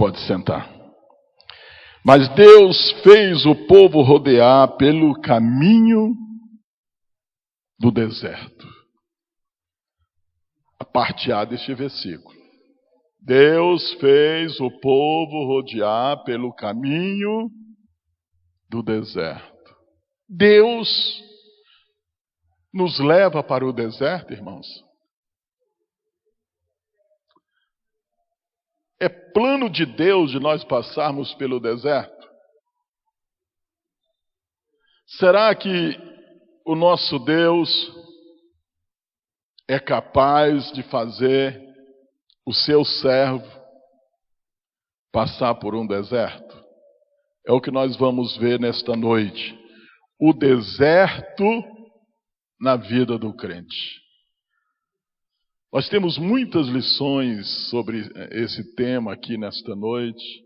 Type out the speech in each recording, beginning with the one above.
pode sentar. Mas Deus fez o povo rodear pelo caminho do deserto. A parte A deste versículo. Deus fez o povo rodear pelo caminho do deserto. Deus nos leva para o deserto, irmãos. É plano de Deus de nós passarmos pelo deserto? Será que o nosso Deus é capaz de fazer o seu servo passar por um deserto? É o que nós vamos ver nesta noite. O deserto na vida do crente. Nós temos muitas lições sobre esse tema aqui nesta noite.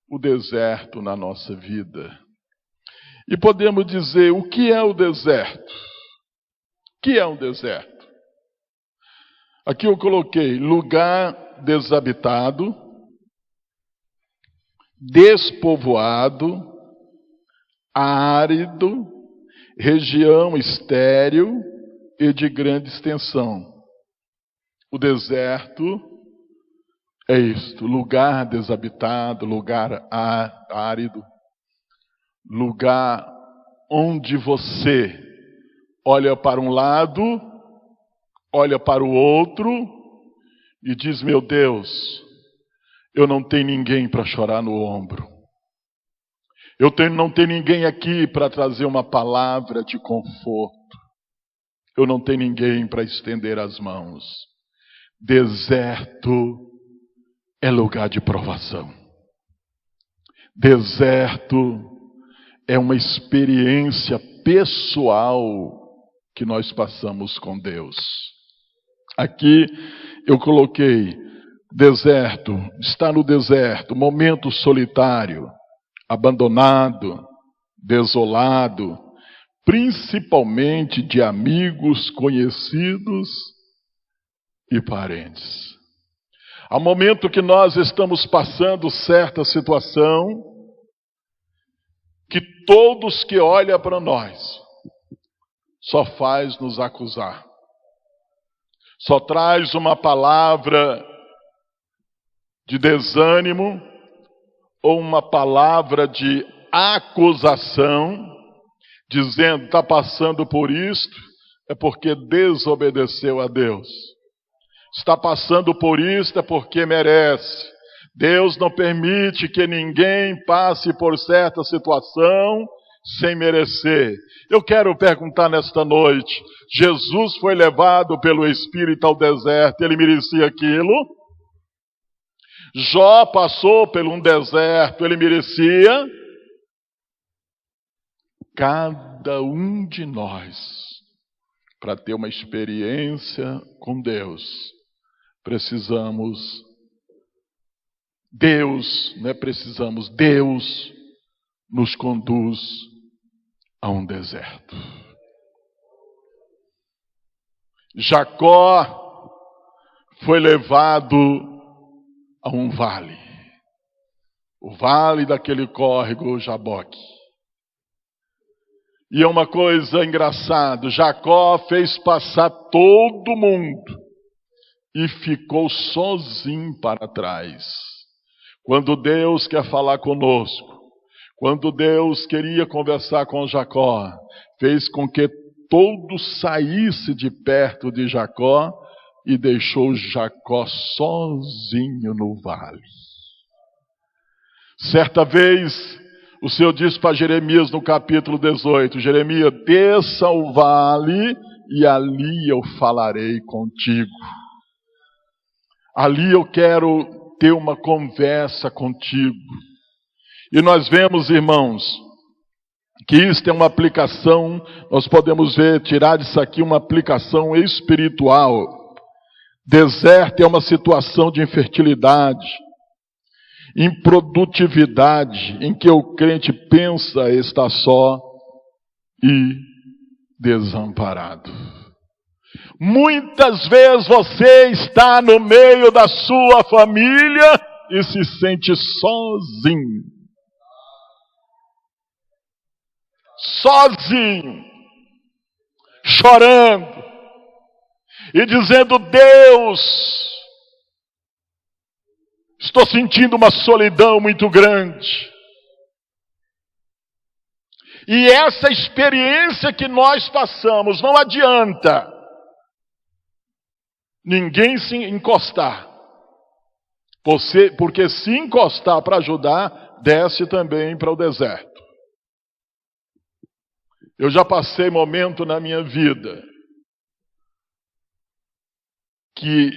O deserto na nossa vida. E podemos dizer, o que é o deserto? O que é um deserto? Aqui eu coloquei lugar desabitado, despovoado, árido, região estéril e de grande extensão. O deserto é isto, lugar desabitado, lugar árido, lugar onde você olha para um lado, olha para o outro e diz, meu Deus, eu não tenho ninguém para chorar no ombro. Não tenho ninguém aqui para trazer uma palavra de conforto. Eu não tenho ninguém para estender as mãos. Deserto é lugar de provação. Deserto é uma experiência pessoal que nós passamos com Deus. Aqui eu coloquei deserto, está no deserto, momento solitário, abandonado, desolado, principalmente de amigos, conhecidos e parentes. Há momento que nós estamos passando certa situação, que todos que olham para nós só faz nos acusar. Só traz uma palavra de desânimo ou uma palavra de acusação, dizendo, está passando por isto, é porque desobedeceu a Deus. Está passando por isto, é porque merece. Deus não permite que ninguém passe por certa situação sem merecer. Eu quero perguntar nesta noite, Jesus foi levado pelo Espírito ao deserto, ele merecia aquilo? Jó passou por um deserto, ele merecia? Cada um de nós, para ter uma experiência com Deus, Deus nos conduz a um deserto. Jacó foi levado a um vale. O vale daquele córrego Jaboque. E é uma coisa engraçada, Jacó fez passar todo mundo e ficou sozinho para trás. Quando Deus quer falar conosco, quando Deus queria conversar com Jacó, fez com que todos saísse de perto de Jacó e deixou Jacó sozinho no vale. Certa vez, o Senhor disse para Jeremias no capítulo 18, Jeremias, desça ao vale e ali eu falarei contigo. Ali eu quero ter uma conversa contigo. E nós vemos, irmãos, que isso é uma aplicação, nós podemos ver, tirar disso aqui uma aplicação espiritual. Deserto é uma situação de infertilidade, improdutividade, em que o crente pensa estar só e desamparado. Muitas vezes você está no meio da sua família e se sente sozinho. Sozinho. Chorando. E dizendo: Deus, estou sentindo uma solidão muito grande. E essa experiência que nós passamos, não adianta ninguém se encostar. Porque se encostar para ajudar, desce também para o deserto. Eu já passei momento na minha vida que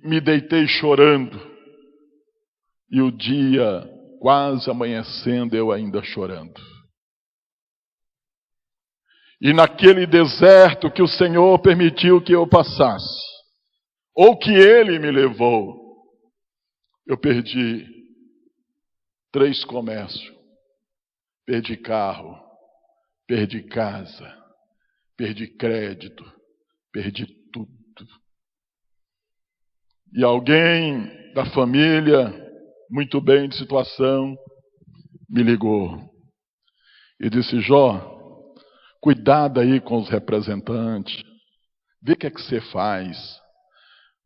me deitei chorando e o dia quase amanhecendo eu ainda chorando. E naquele deserto que o Senhor permitiu que eu passasse, ou que Ele me levou, eu perdi 3 comércios, perdi carro, perdi casa, perdi crédito, perdi tudo. E alguém da família, muito bem de situação, me ligou e disse: Jó, cuidado aí com os representantes, vê o que é que você faz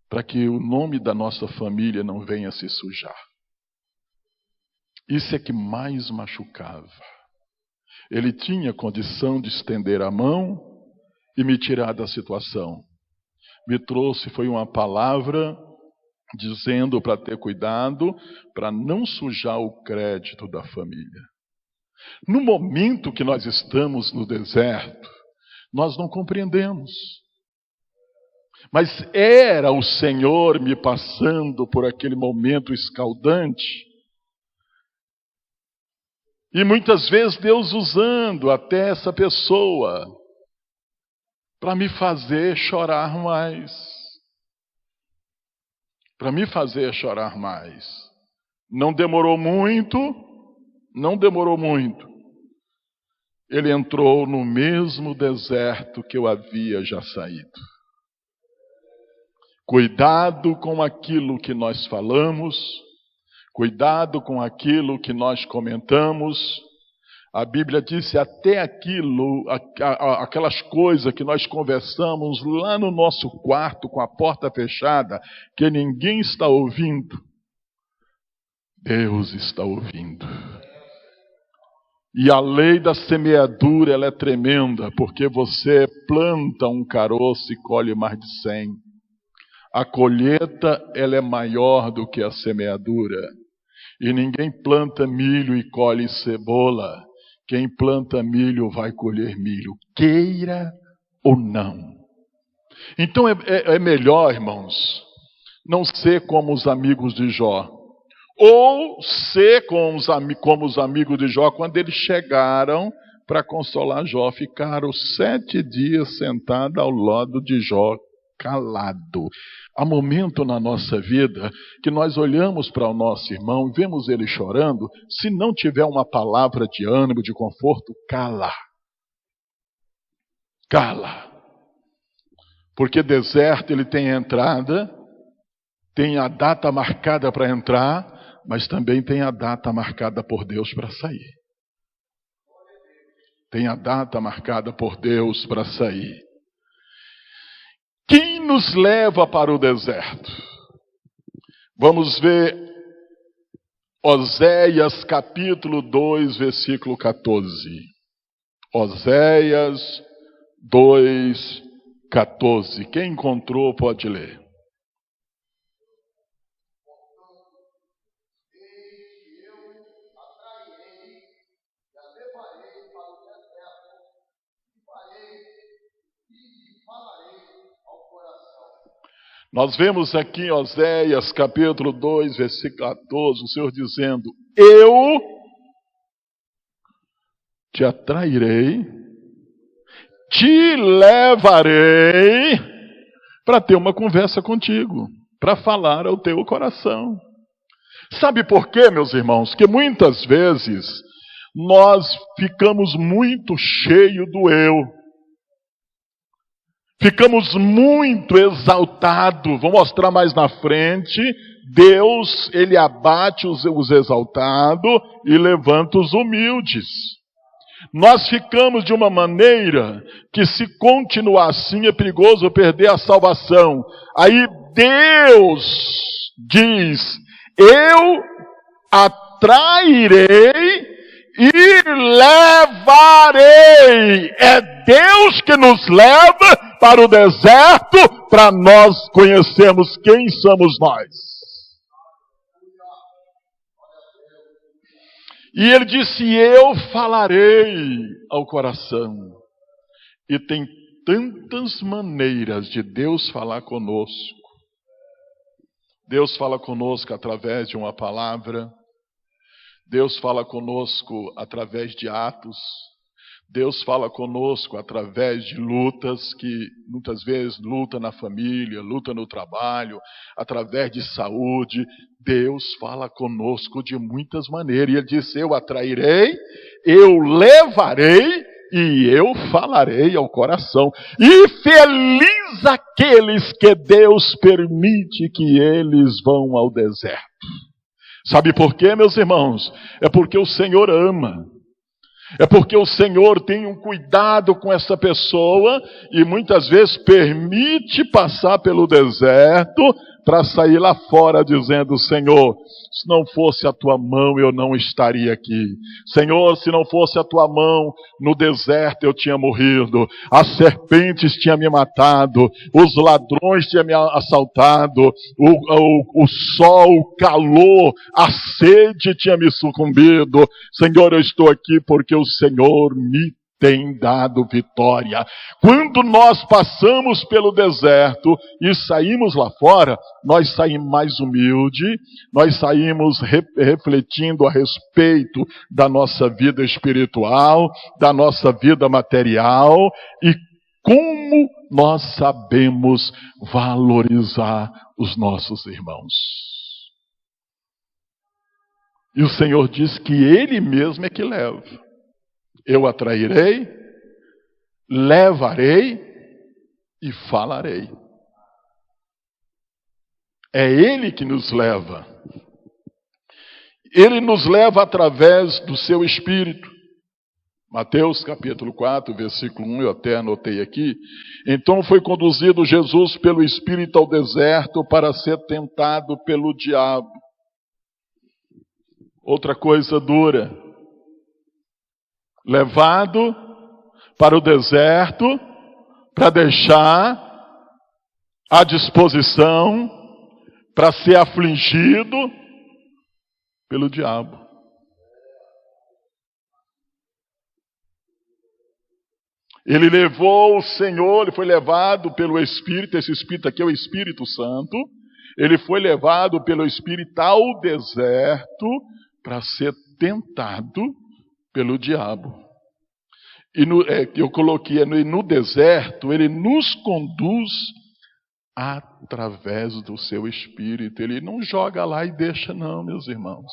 para que o nome da nossa família não venha se sujar. Isso é que mais machucava. Ele tinha condição de estender a mão e me tirar da situação. Me trouxe, foi uma palavra dizendo para ter cuidado, para não sujar o crédito da família. No momento que nós estamos no deserto, nós não compreendemos. Mas era o Senhor me passando por aquele momento escaldante. E muitas vezes Deus usando até essa pessoa para me fazer chorar mais. Para me fazer chorar mais. Não demorou muito. Ele entrou no mesmo deserto que eu havia já saído. Cuidado com aquilo que nós falamos, cuidado com aquilo que nós comentamos. A Bíblia disse até aquelas coisas que nós conversamos lá no nosso quarto com a porta fechada, que ninguém está ouvindo. Deus está ouvindo. E a lei da semeadura, ela é tremenda, porque você planta um caroço e colhe mais de 100. A colheita, ela é maior do que a semeadura. E ninguém planta milho e colhe cebola. Quem planta milho vai colher milho, queira ou não. Então é melhor, irmãos, não ser como os amigos de Jó. Ou ser como os amigos de Jó, quando eles chegaram para consolar Jó. Ficaram 7 dias sentados ao lado de Jó, calado. Há momento na nossa vida que nós olhamos para o nosso irmão e vemos ele chorando. Se não tiver uma palavra de ânimo, de conforto, cala. Cala. Porque deserto ele tem entrada, tem a data marcada para entrar, mas também tem a data marcada por Deus para sair. Tem a data marcada por Deus para sair. Quem nos leva para o deserto? Vamos ver Oséias capítulo 2, versículo 14. Oséias 2, 14. Quem encontrou pode ler. Nós vemos aqui em Oséias capítulo 2, versículo 14, o Senhor dizendo: eu te atrairei, te levarei para ter uma conversa contigo, para falar ao teu coração. Sabe por quê, meus irmãos? Que muitas vezes nós ficamos muito cheios do eu. Ficamos muito exaltados, vou mostrar mais na frente, Deus, ele abate os exaltados e levanta os humildes. Nós ficamos de uma maneira que, se continuar assim, é perigoso perder a salvação. Aí Deus diz: eu atrairei e levarei. É Deus que nos leva para o deserto, para nós conhecermos quem somos nós. E ele disse: eu falarei ao coração. E tem tantas maneiras de Deus falar conosco. Deus fala conosco através de uma palavra. Deus fala conosco através de atos. Deus fala conosco através de lutas, que muitas vezes luta na família, luta no trabalho, através de saúde. Deus fala conosco de muitas maneiras. E ele disse: eu atrairei, eu levarei e eu falarei ao coração. E feliz aqueles que Deus permite que eles vão ao deserto. Sabe por quê, meus irmãos? É porque o Senhor ama. É porque o Senhor tem um cuidado com essa pessoa e muitas vezes permite passar pelo deserto para sair lá fora dizendo: Senhor, se não fosse a tua mão eu não estaria aqui. Senhor, se não fosse a tua mão no deserto eu tinha morrido. As serpentes tinham me matado, os ladrões tinham me assaltado, o sol, o calor, a sede tinha me sucumbido. Senhor, eu estou aqui porque o Senhor me tem dado vitória. Quando nós passamos pelo deserto e saímos lá fora, nós saímos mais humildes, nós saímos refletindo a respeito da nossa vida espiritual, da nossa vida material, e como nós sabemos valorizar os nossos irmãos. E o Senhor diz que Ele mesmo é que leva. Eu atrairei, levarei e falarei. É Ele que nos leva. Ele nos leva através do seu Espírito. Mateus capítulo 4, versículo 1, eu até anotei aqui. Então foi conduzido Jesus pelo Espírito ao deserto para ser tentado pelo diabo. Outra coisa dura. Levado para o deserto para deixar à disposição para ser afligido pelo diabo. Ele levou o Senhor, ele foi levado pelo Espírito, esse Espírito aqui é o Espírito Santo, ele foi levado pelo Espírito ao deserto para ser tentado pelo diabo. E eu coloquei no deserto, ele nos conduz através do seu Espírito. Ele não joga lá e deixa, não, meus irmãos.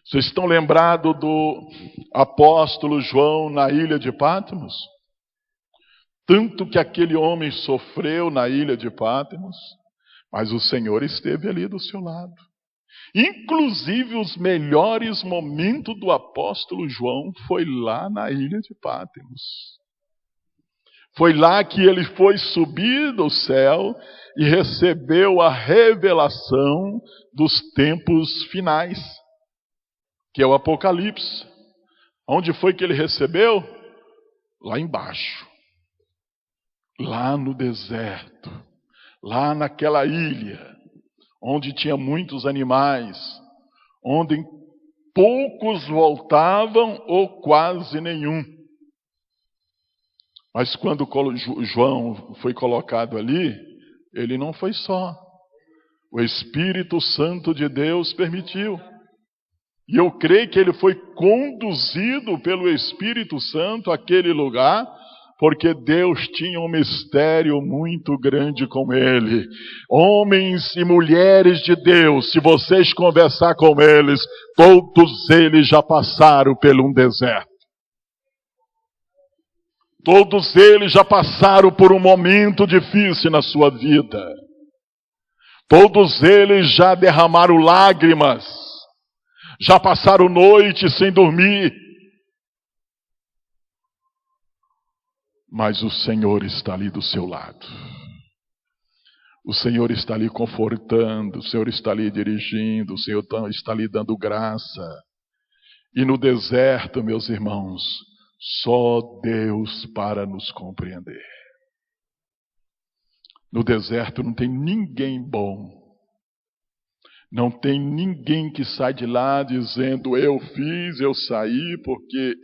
Vocês estão lembrados do apóstolo João na ilha de Patmos? Tanto que aquele homem sofreu na ilha de Patmos, mas o Senhor esteve ali do seu lado. Inclusive os melhores momentos do apóstolo João foi lá na ilha de Patmos. Foi lá que ele foi subir do céu e recebeu a revelação dos tempos finais, que é o Apocalipse. Onde foi que ele recebeu? Lá embaixo. Lá no deserto. Lá naquela ilha. Onde tinha muitos animais, onde poucos voltavam ou quase nenhum. Mas quando João foi colocado ali, ele não foi só. O Espírito Santo de Deus permitiu. E eu creio que ele foi conduzido pelo Espírito Santo àquele lugar, porque Deus tinha um mistério muito grande com ele. Homens e mulheres de Deus, se vocês conversar com eles, todos eles já passaram por um deserto. Todos eles já passaram por um momento difícil na sua vida. Todos eles já derramaram lágrimas, já passaram noite sem dormir. Mas o Senhor está ali do seu lado. O Senhor está ali confortando, o Senhor está ali dirigindo, o Senhor está ali dando graça. E no deserto, meus irmãos, só Deus para nos compreender. No deserto não tem ninguém bom. Não tem ninguém que sai de lá dizendo, eu fiz, eu saí, porque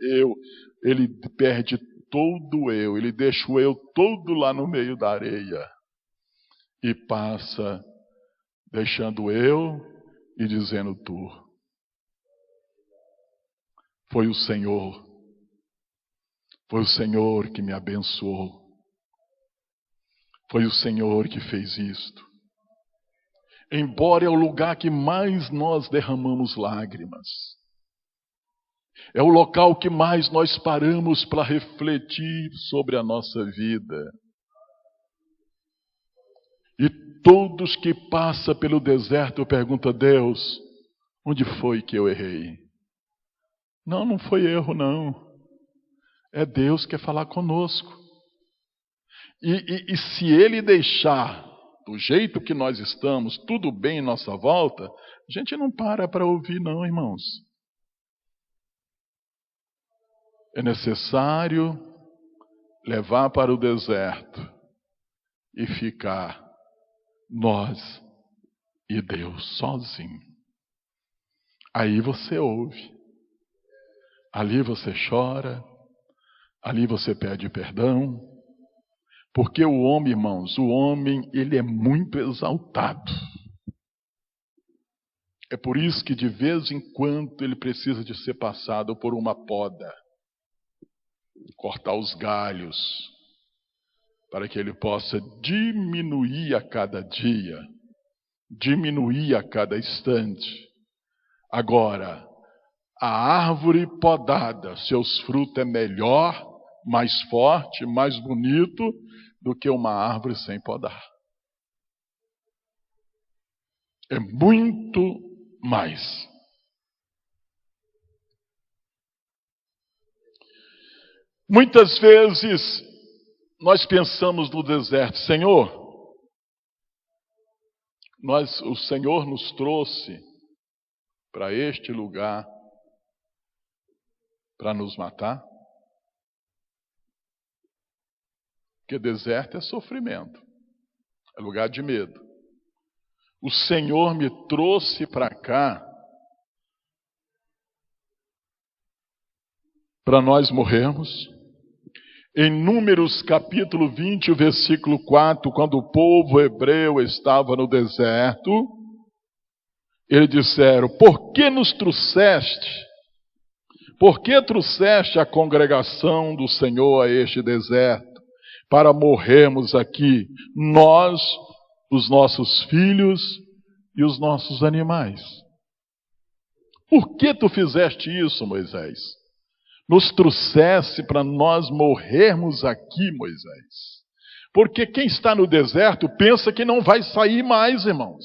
ele perde todo o eu, ele deixa o eu todo lá no meio da areia. E passa deixando o eu e dizendo tu. Foi o Senhor que me abençoou. Foi o Senhor que fez isto. Embora é o lugar que mais nós derramamos lágrimas. É o local que mais nós paramos para refletir sobre a nossa vida. E todos que passam pelo deserto perguntam a Deus, onde foi que eu errei? Não foi erro não. É Deus que quer falar conosco. E se Ele deixar do jeito que nós estamos, tudo bem em nossa volta, a gente não para ouvir não, irmãos. É necessário levar para o deserto e ficar nós e Deus sozinho. Aí você ouve. Ali você chora. Ali você pede perdão. Porque o homem, irmãos, ele é muito exaltado. É por isso que de vez em quando ele precisa de ser passado por uma poda. Cortar os galhos. Para que ele possa diminuir a cada dia. Diminuir a cada instante. Agora, a árvore podada, seus frutos é melhor, mais forte, mais bonito do que uma árvore sem podar. É muito mais. Muitas vezes nós pensamos no deserto, Senhor, o Senhor nos trouxe para este lugar para nos matar? Porque deserto é sofrimento, é lugar de medo. O Senhor me trouxe para cá para nós morrermos. Em Números capítulo 20, o versículo 4, quando o povo hebreu estava no deserto, eles disseram, por que nos trouxeste? Por que trouxeste a congregação do Senhor a este deserto? Para morrermos aqui, nós, os nossos filhos e os nossos animais. Por que tu fizeste isso, Moisés? Nos trouxesse para nós morrermos aqui, Moisés. Porque quem está no deserto pensa que não vai sair mais, irmãos.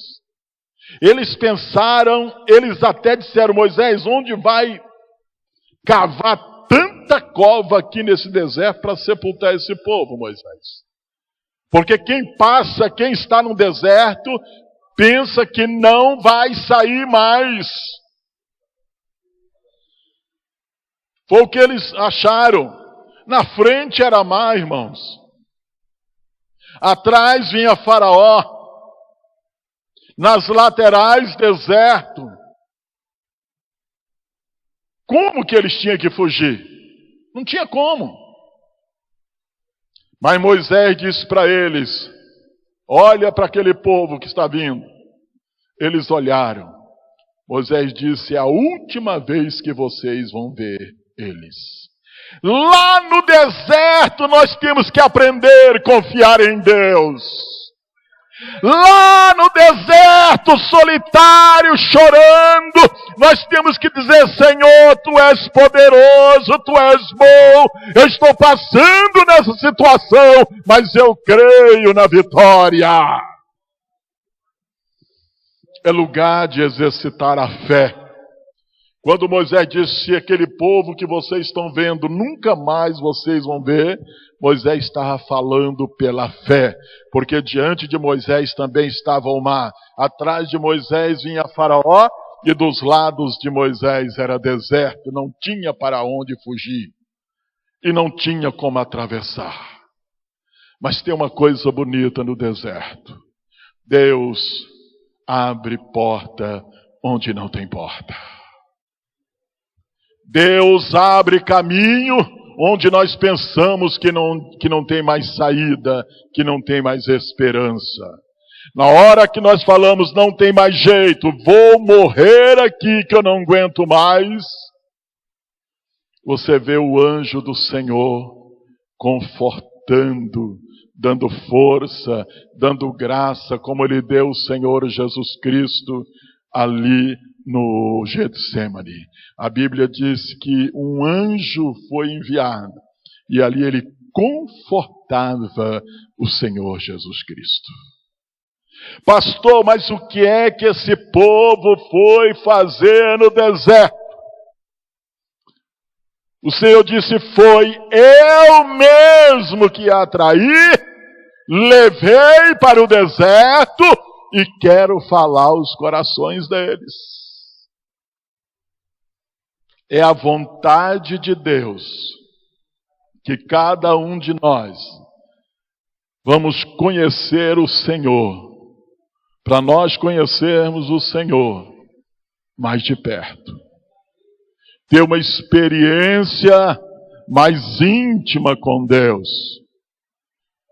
Eles pensaram, eles até disseram, Moisés, onde vai cavar tanta cova aqui nesse deserto para sepultar esse povo, Moisés? Porque quem está no deserto, pensa que não vai sair mais. Foi o que eles acharam. Na frente era mar, irmãos. Atrás vinha Faraó. Nas laterais, deserto. Como que eles tinham que fugir? Não tinha como. Mas Moisés disse para eles, olha para aquele povo que está vindo. Eles olharam. Moisés disse, é a última vez que vocês vão ver eles. Lá no deserto nós temos que aprender a confiar em Deus. Lá no deserto, solitário, chorando, nós temos que dizer, Senhor, Tu és poderoso, Tu és bom, eu estou passando nessa situação, mas eu creio na vitória. é lugar de exercitar a fé. Quando Moisés disse: aquele povo que vocês estão vendo, nunca mais vocês vão ver, Moisés estava falando pela fé, porque diante de Moisés também estava o mar. Atrás de Moisés vinha Faraó, e dos lados de Moisés era deserto, não tinha para onde fugir, e não tinha como atravessar. Mas tem uma coisa bonita no deserto: Deus abre porta onde não tem porta. Deus abre caminho onde nós pensamos que não tem mais saída, que não tem mais esperança. Na hora que nós falamos, não tem mais jeito, vou morrer aqui que eu não aguento mais, você vê o anjo do Senhor confortando, dando força, dando graça, como ele deu o Senhor Jesus Cristo ali no Getsemane. A Bíblia diz que um anjo foi enviado e ali ele confortava o Senhor Jesus Cristo. Pastor, mas o que é que esse povo foi fazer no deserto? O Senhor disse: foi eu mesmo que atraí, levei para o deserto e quero falar aos corações deles. É a vontade de Deus que cada um de nós vamos conhecer o Senhor, para nós conhecermos o Senhor mais de perto, ter uma experiência mais íntima com Deus,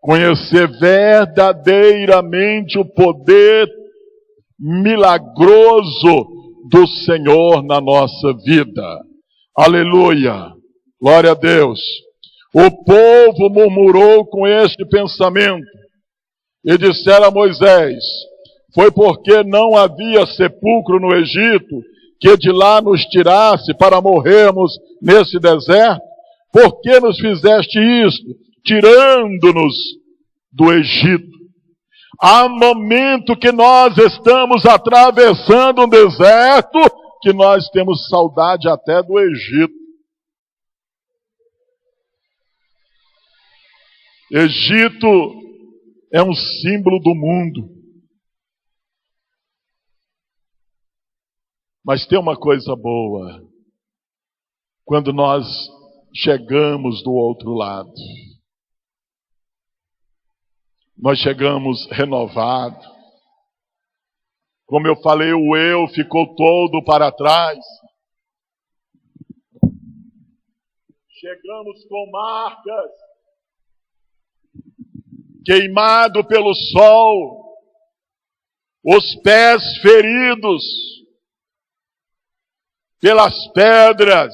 conhecer verdadeiramente o poder milagroso do Senhor na nossa vida. Aleluia! Glória a Deus! O povo murmurou com este pensamento e disseram a Moisés: foi porque não havia sepulcro no Egito que de lá nos tirasse para morrermos nesse deserto? Por que nos fizeste isto, tirando-nos do Egito? Há momento que nós estamos atravessando um deserto que nós temos saudade até do Egito. Egito é um símbolo do mundo. Mas tem uma coisa boa: quando nós chegamos do outro lado, nós chegamos renovados. Como eu falei, o eu ficou todo para trás. Chegamos com marcas, queimado pelo sol, os pés feridos pelas pedras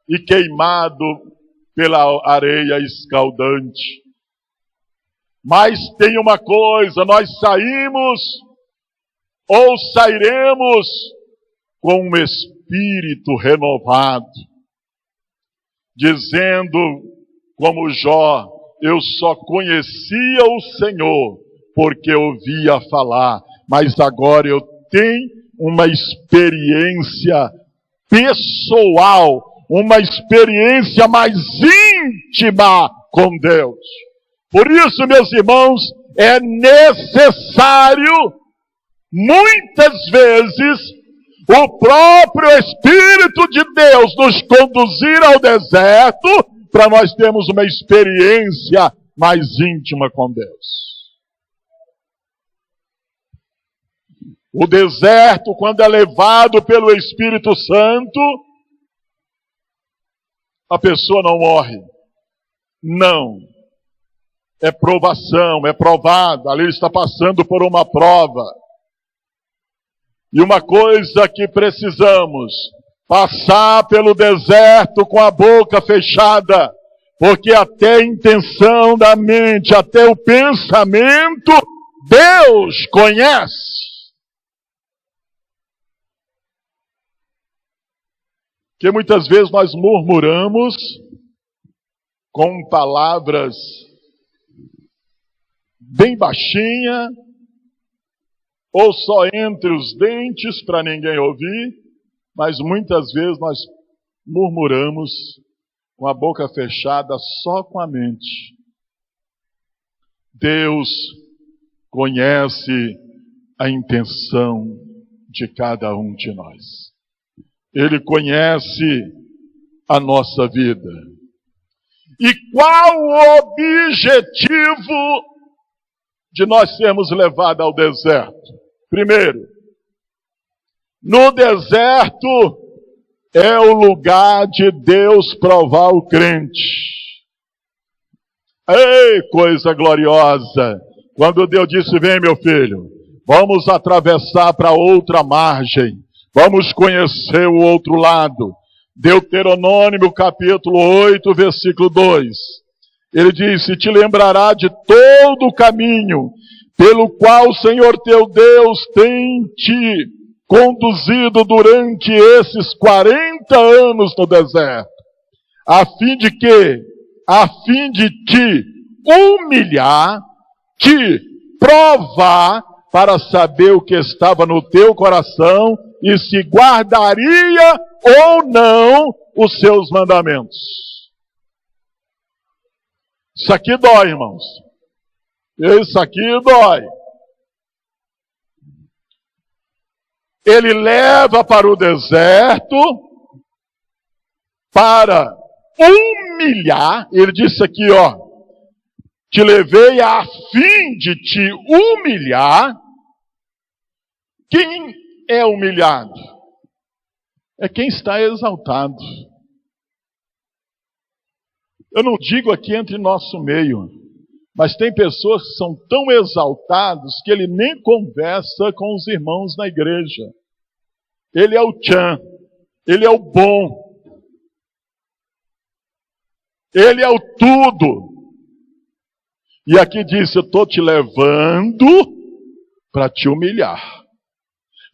e queimado pela areia escaldante. Mas tem uma coisa: nós saímos ou sairemos com um espírito renovado, dizendo como Jó: eu só conhecia o Senhor porque ouvia falar, mas agora eu tenho uma experiência pessoal, uma experiência mais íntima com Deus. Por isso, meus irmãos, é necessário, muitas vezes, o próprio Espírito de Deus nos conduzir ao deserto, para nós termos uma experiência mais íntima com Deus. O deserto, quando é levado pelo Espírito Santo, a pessoa não morre. Não. É provação, é provado. Ali ele está passando por uma prova. E uma coisa que precisamos: passar pelo deserto com a boca fechada, porque até a intenção da mente, até o pensamento, Deus conhece. Porque muitas vezes nós murmuramos com palavras bem baixinha, ou só entre os dentes para ninguém ouvir, mas muitas vezes nós murmuramos com a boca fechada, só com a mente. Deus conhece a intenção de cada um de nós. Ele conhece a nossa vida. E qual o objetivo de nós sermos levados ao deserto? Primeiro, no deserto é o lugar de Deus provar o crente. Ei, coisa gloriosa! Quando Deus disse, vem meu filho, vamos atravessar para outra margem, vamos conhecer o outro lado. Deuteronômio capítulo 8, versículo 2. Ele disse, te lembrará de todo o caminho pelo qual o Senhor teu Deus tem te conduzido durante esses 40 anos no deserto. A fim de quê? A fim de te humilhar, te provar, para saber o que estava no teu coração e se guardaria ou não os seus mandamentos. Isso aqui dói, irmãos. Isso aqui dói. Ele leva para o deserto para humilhar. Ele disse aqui, ó, te levei a fim de te humilhar. Quem é humilhado? É quem está exaltado. Eu não digo aqui entre nosso meio, mas tem pessoas que são tão exaltados que ele nem conversa com os irmãos na igreja. Ele é o tchan, ele é o bom, ele é o tudo. E aqui diz, eu estou te levando para te humilhar.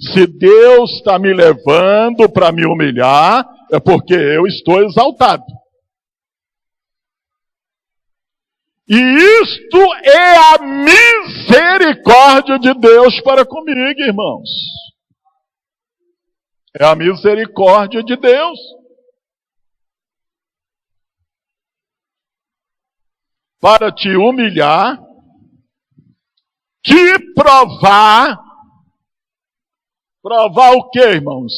Se Deus está me levando para me humilhar, é porque eu estou exaltado. E isto é a misericórdia de Deus para comigo, irmãos. É a misericórdia de Deus. Para te humilhar, te provar. Provar o quê, irmãos?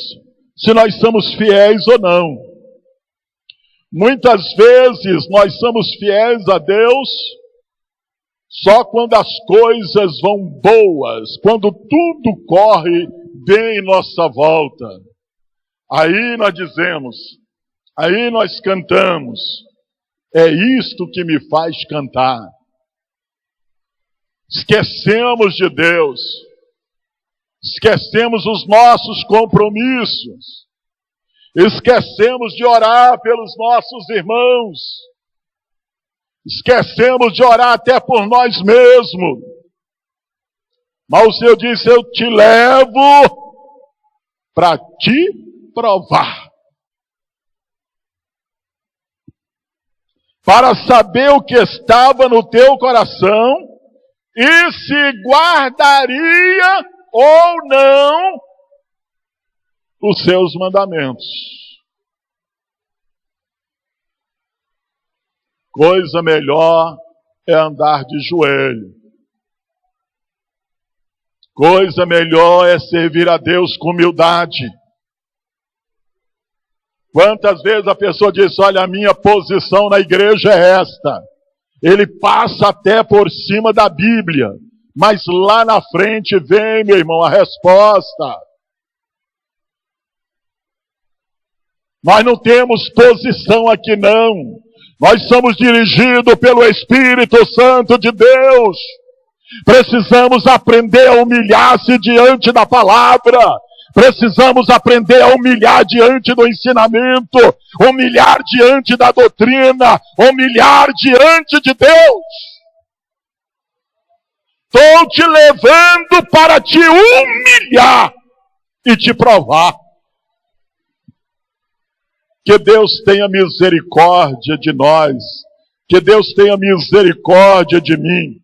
Se nós somos fiéis ou não. Muitas vezes nós somos fiéis a Deus só quando as coisas vão boas, quando tudo corre bem em nossa volta. Aí nós dizemos, aí nós cantamos, é isto que me faz cantar. Esquecemos de Deus, esquecemos os nossos compromissos. Esquecemos de orar pelos nossos irmãos. Esquecemos de orar até por nós mesmos. Mas o Senhor disse, eu te levo para te provar. Para saber o que estava no teu coração e se guardaria ou não os seus mandamentos. Coisa melhor é andar de joelho. Coisa melhor é servir a Deus com humildade. Quantas vezes a pessoa diz, olha, a minha posição na igreja é esta. Ele passa até por cima da Bíblia. Mas lá na frente vem, meu irmão, a resposta. Nós não temos posição aqui não. Nós somos dirigidos pelo Espírito Santo de Deus. Precisamos aprender a humilhar-se diante da palavra. Precisamos aprender a humilhar diante do ensinamento. Humilhar diante da doutrina. Humilhar diante de Deus. Estou te levando para te humilhar e te provar. Que Deus tenha misericórdia de nós. Que Deus tenha misericórdia de mim.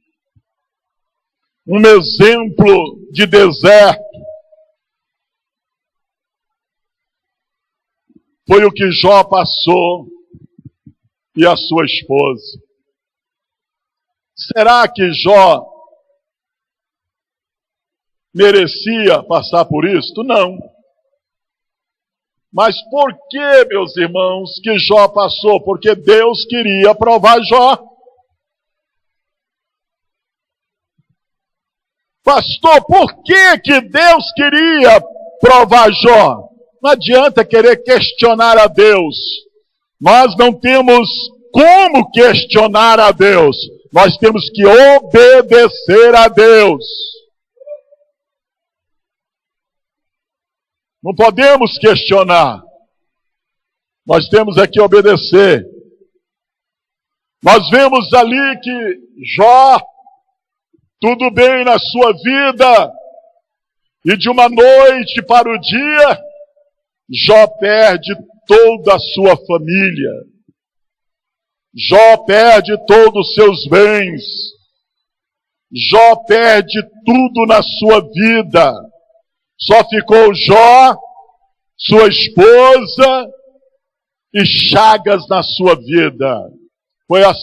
Um exemplo de deserto. Foi o que Jó passou e a sua esposa. Será que Jó merecia passar por isto? Não. Mas por que, meus irmãos, que Jó passou? Porque Deus queria provar Jó. Pastor, por que Deus queria provar Jó? Não adianta querer questionar a Deus. Nós não temos como questionar a Deus. Nós temos que obedecer a Deus. Não podemos questionar. Nós temos aqui obedecer. Nós vemos ali que Jó, tudo bem na sua vida, e de uma noite para o dia, Jó perde toda a sua família. Jó perde todos os seus bens. Jó perde tudo na sua vida. Só ficou Jó, sua esposa e chagas na sua vida. Foi as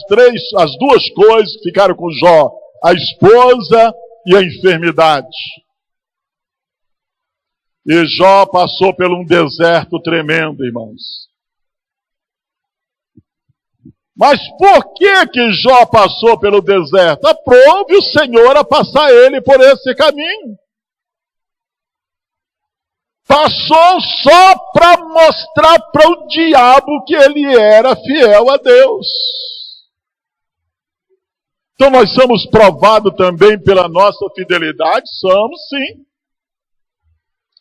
duas coisas que ficaram com Jó: a esposa e a enfermidade. E Jó passou por um deserto tremendo, irmãos. Mas por que Jó passou pelo deserto? Aprove o Senhor a passar ele por esse caminho. Passou só para mostrar para o diabo que ele era fiel a Deus. Então nós somos provados também pela nossa fidelidade? Somos, sim.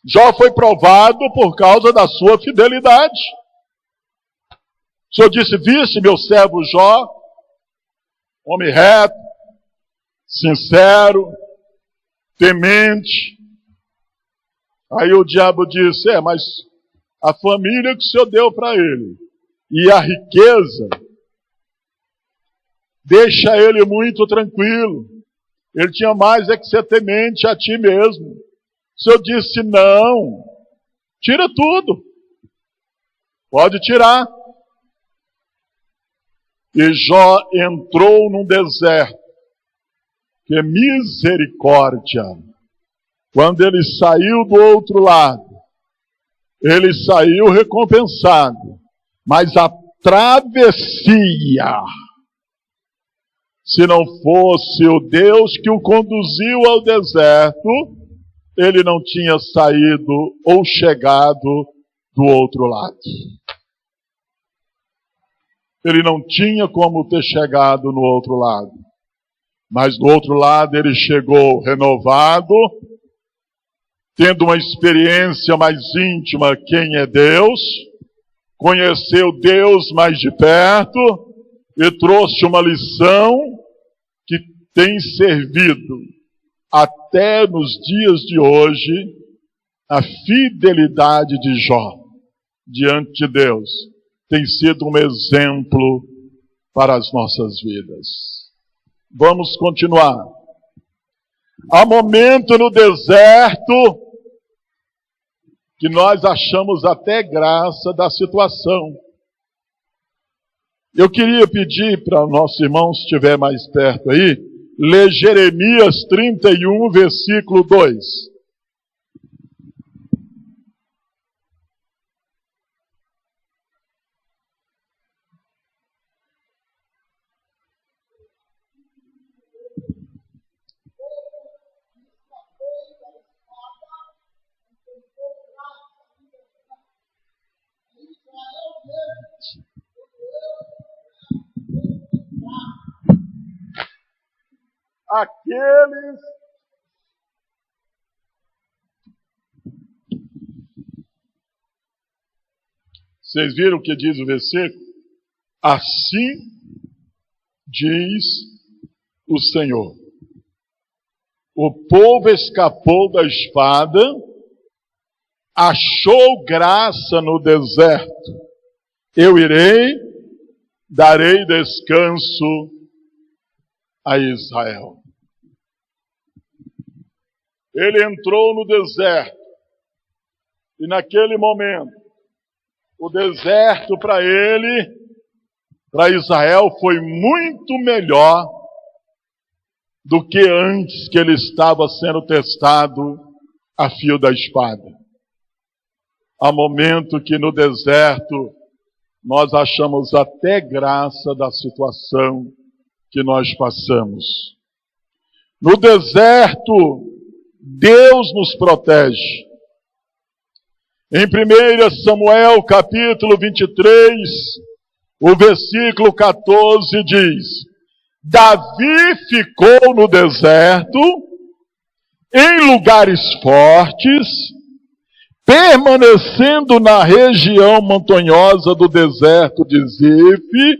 Jó foi provado por causa da sua fidelidade. O Senhor disse: viste meu servo Jó, homem reto, sincero, temente. Aí o diabo disse: mas a família que o Senhor deu para ele e a riqueza deixa ele muito tranquilo. Ele tinha mais é que ser temente a ti mesmo. O Senhor disse: não, tira tudo. Pode tirar. E Jó entrou num deserto. Que misericórdia! Quando ele saiu do outro lado, ele saiu recompensado. Mas a travessia, se não fosse o Deus que o conduziu ao deserto, ele não tinha saído ou chegado do outro lado. Ele não tinha como ter chegado no outro lado. Mas do outro lado ele chegou renovado, tendo uma experiência mais íntima quem é Deus, conheceu Deus mais de perto e trouxe uma lição que tem servido até nos dias de hoje a fidelidade de Jó diante de Deus. Tem sido um exemplo para as nossas vidas. Vamos continuar. Há momento no deserto que nós achamos até graça da situação. Eu queria pedir para o nosso irmão, se estiver mais perto aí, ler Jeremias 31, versículo 2. Aqueles Vocês viram o que diz o versículo? Assim diz o Senhor: o povo escapou da espada, achou graça no deserto. Eu irei, darei descanso a Israel. ele entrou no deserto. E naquele momento, o deserto para ele, para Israel, foi muito melhor do que antes que ele estava sendo testado a fio da espada. Há momento que no deserto nós achamos até graça da situação que nós passamos. No deserto, Deus nos protege. Em 1 Samuel capítulo 23, o versículo 14 diz: Davi ficou no deserto, em lugares fortes, permanecendo na região montanhosa do deserto de Zif.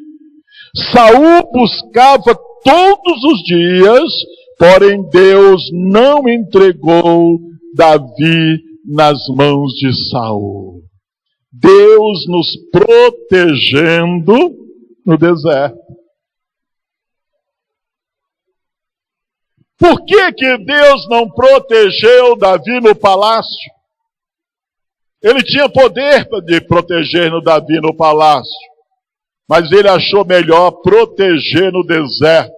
Saul buscava todos os dias, porém Deus não entregou Davi nas mãos de Saul. Deus nos protegendo no deserto. Por que Deus não protegeu Davi no palácio? Ele tinha poder de proteger Davi no palácio, mas ele achou melhor proteger no deserto.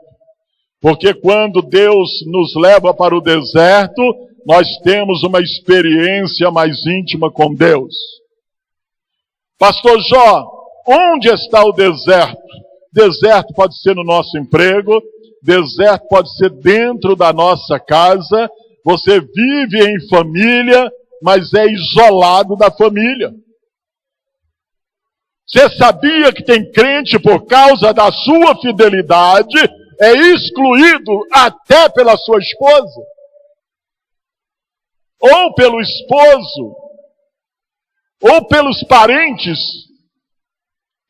Porque quando Deus nos leva para o deserto, nós temos uma experiência mais íntima com Deus. Pastor Jó, onde está o deserto? Deserto pode ser no nosso emprego, deserto pode ser dentro da nossa casa. Você vive em família, mas é isolado da família. Você sabia que tem crente, por causa da sua fidelidade, é excluído até pela sua esposa? Ou pelo esposo? Ou pelos parentes?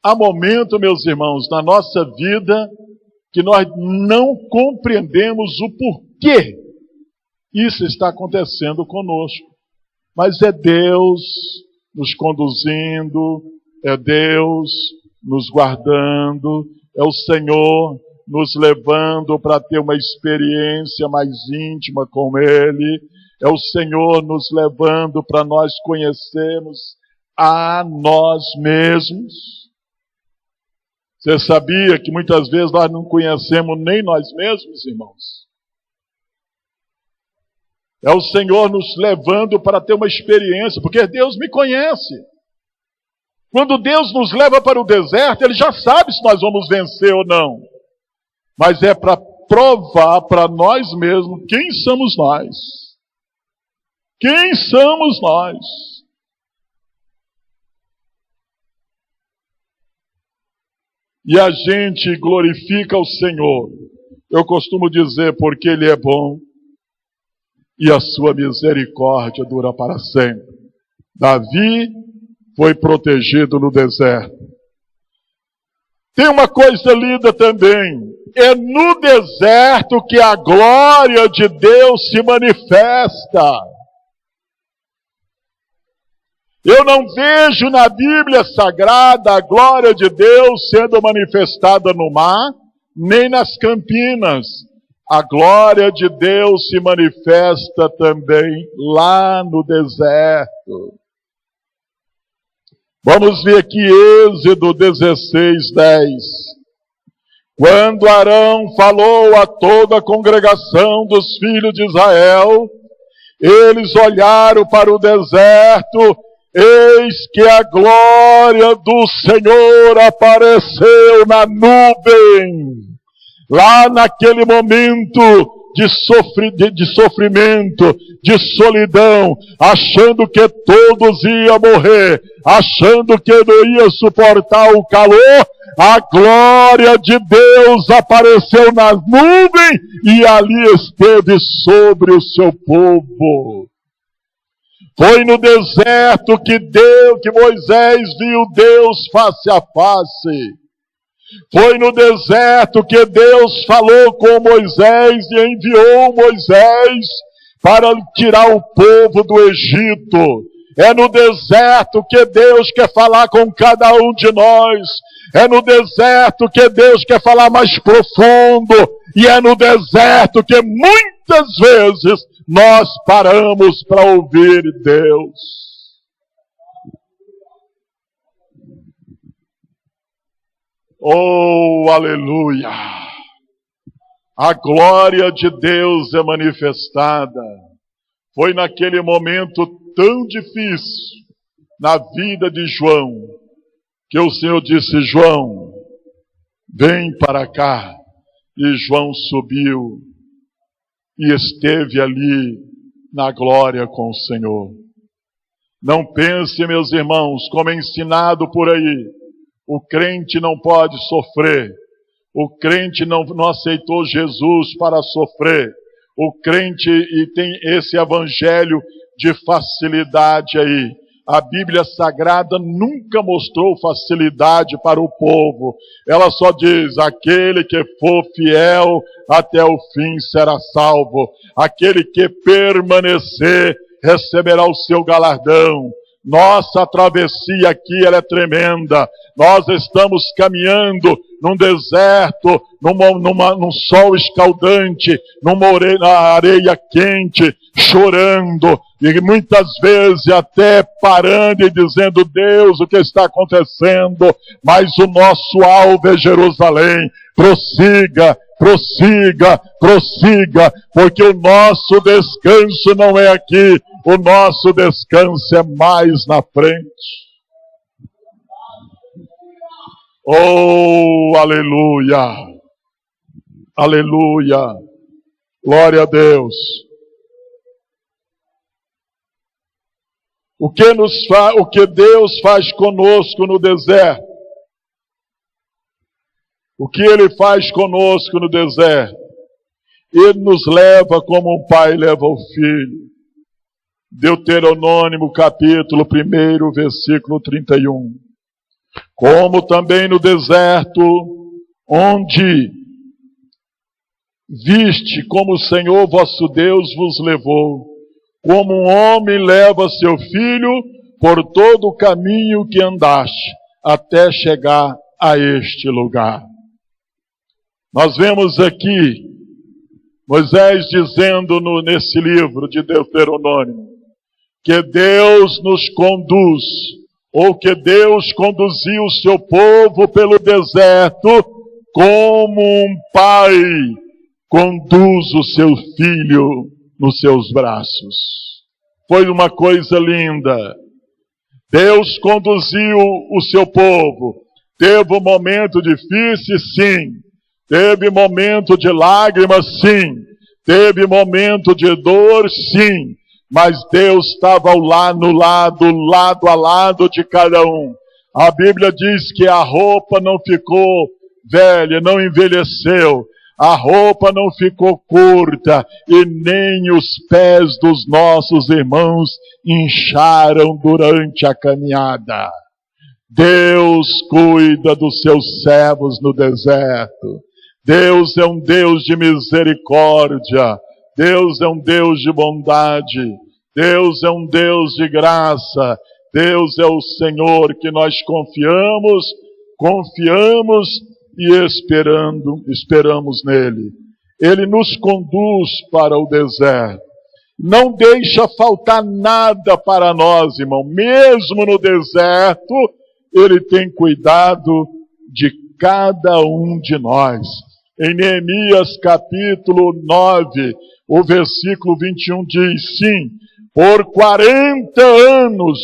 Há momento, meus irmãos, na nossa vida, que nós não compreendemos o porquê isso está acontecendo conosco. Mas é Deus nos conduzindo, é Deus nos guardando, é o Senhor nos levando para ter uma experiência mais íntima com Ele, é o Senhor nos levando para nós conhecermos a nós mesmos. Você sabia que muitas vezes nós não conhecemos nem nós mesmos, irmãos? É o Senhor nos levando para ter uma experiência, porque Deus me conhece. Quando Deus nos leva para o deserto, Ele já sabe se nós vamos vencer ou não. Mas é para provar para nós mesmos quem somos nós. Quem somos nós? E a gente glorifica o Senhor. Eu costumo dizer porque Ele é bom e a sua misericórdia dura para sempre. Davi foi protegido no deserto. Tem uma coisa linda também. É no deserto que a glória de Deus se manifesta. Eu não vejo na Bíblia Sagrada a glória de Deus sendo manifestada no mar, nem nas campinas. A glória de Deus se manifesta também lá no deserto. Vamos ver aqui Êxodo 16:10. Quando Arão falou a toda a congregação dos filhos de Israel, eles olharam para o deserto. Eis que a glória do Senhor apareceu na nuvem. Lá naquele momento de sofrimento, de solidão, achando que todos iam morrer, achando que não ia suportar o calor, a glória de Deus apareceu na nuvem e ali esteve sobre o seu povo. Foi no deserto que Moisés viu Deus face a face. Foi no deserto que Deus falou com Moisés e enviou Moisés para tirar o povo do Egito. É no deserto que Deus quer falar com cada um de nós. É no deserto que Deus quer falar mais profundo. E é no deserto que muitas vezes nós paramos para ouvir Deus. Oh, aleluia! A glória de Deus é manifestada. Foi naquele momento tão difícil na vida de João que o Senhor disse: João, vem para cá. E João subiu e esteve ali na glória com o Senhor. Não pense, meus irmãos, como é ensinado por aí, o crente não pode sofrer. O crente não aceitou Jesus para sofrer. O crente e tem esse evangelho de facilidade aí. A Bíblia Sagrada nunca mostrou facilidade para o povo. Ela só diz: aquele que for fiel até o fim será salvo. Aquele que permanecer receberá o seu galardão. Nossa travessia aqui ela é tremenda. Nós estamos caminhando num deserto, num sol escaldante, numa areia quente, chorando, e muitas vezes até parando e dizendo: Deus, o que está acontecendo? Mas o nosso alvo é Jerusalém. Prossiga, prossiga, prossiga, porque o nosso descanso não é aqui, o nosso descanso é mais na frente. Oh, aleluia! Aleluia! Glória a Deus! O que Deus faz conosco no deserto? O que Ele faz conosco no deserto? Ele nos leva como um pai leva o filho. Deuteronômio capítulo 1, versículo 31. Como também no deserto, onde viste como o Senhor vosso Deus vos levou, como um homem leva seu filho por todo o caminho que andaste, até chegar a este lugar. Nós vemos aqui Moisés dizendo nesse livro de Deuteronômio que Deus nos conduz, ou que Deus conduziu o seu povo pelo deserto como um pai conduz o seu filho nos seus braços. Foi uma coisa linda. Deus conduziu o seu povo. Teve um momento difícil, sim. Teve momento de lágrimas, sim. Teve momento de dor, sim. Mas Deus estava lado a lado de cada um. A Bíblia diz que a roupa não ficou velha, não envelheceu. A roupa não ficou curta e nem os pés dos nossos irmãos incharam durante a caminhada. Deus cuida dos seus servos no deserto. Deus é um Deus de misericórdia. Deus é um Deus de bondade. Deus é um Deus de graça. Deus é o Senhor que nós confiamos e esperamos nele. Ele nos conduz para o deserto. Não deixa faltar nada para nós, irmão. Mesmo no deserto, ele tem cuidado de cada um de nós. Em Neemias capítulo 9, o versículo 21 diz: sim, por 40 anos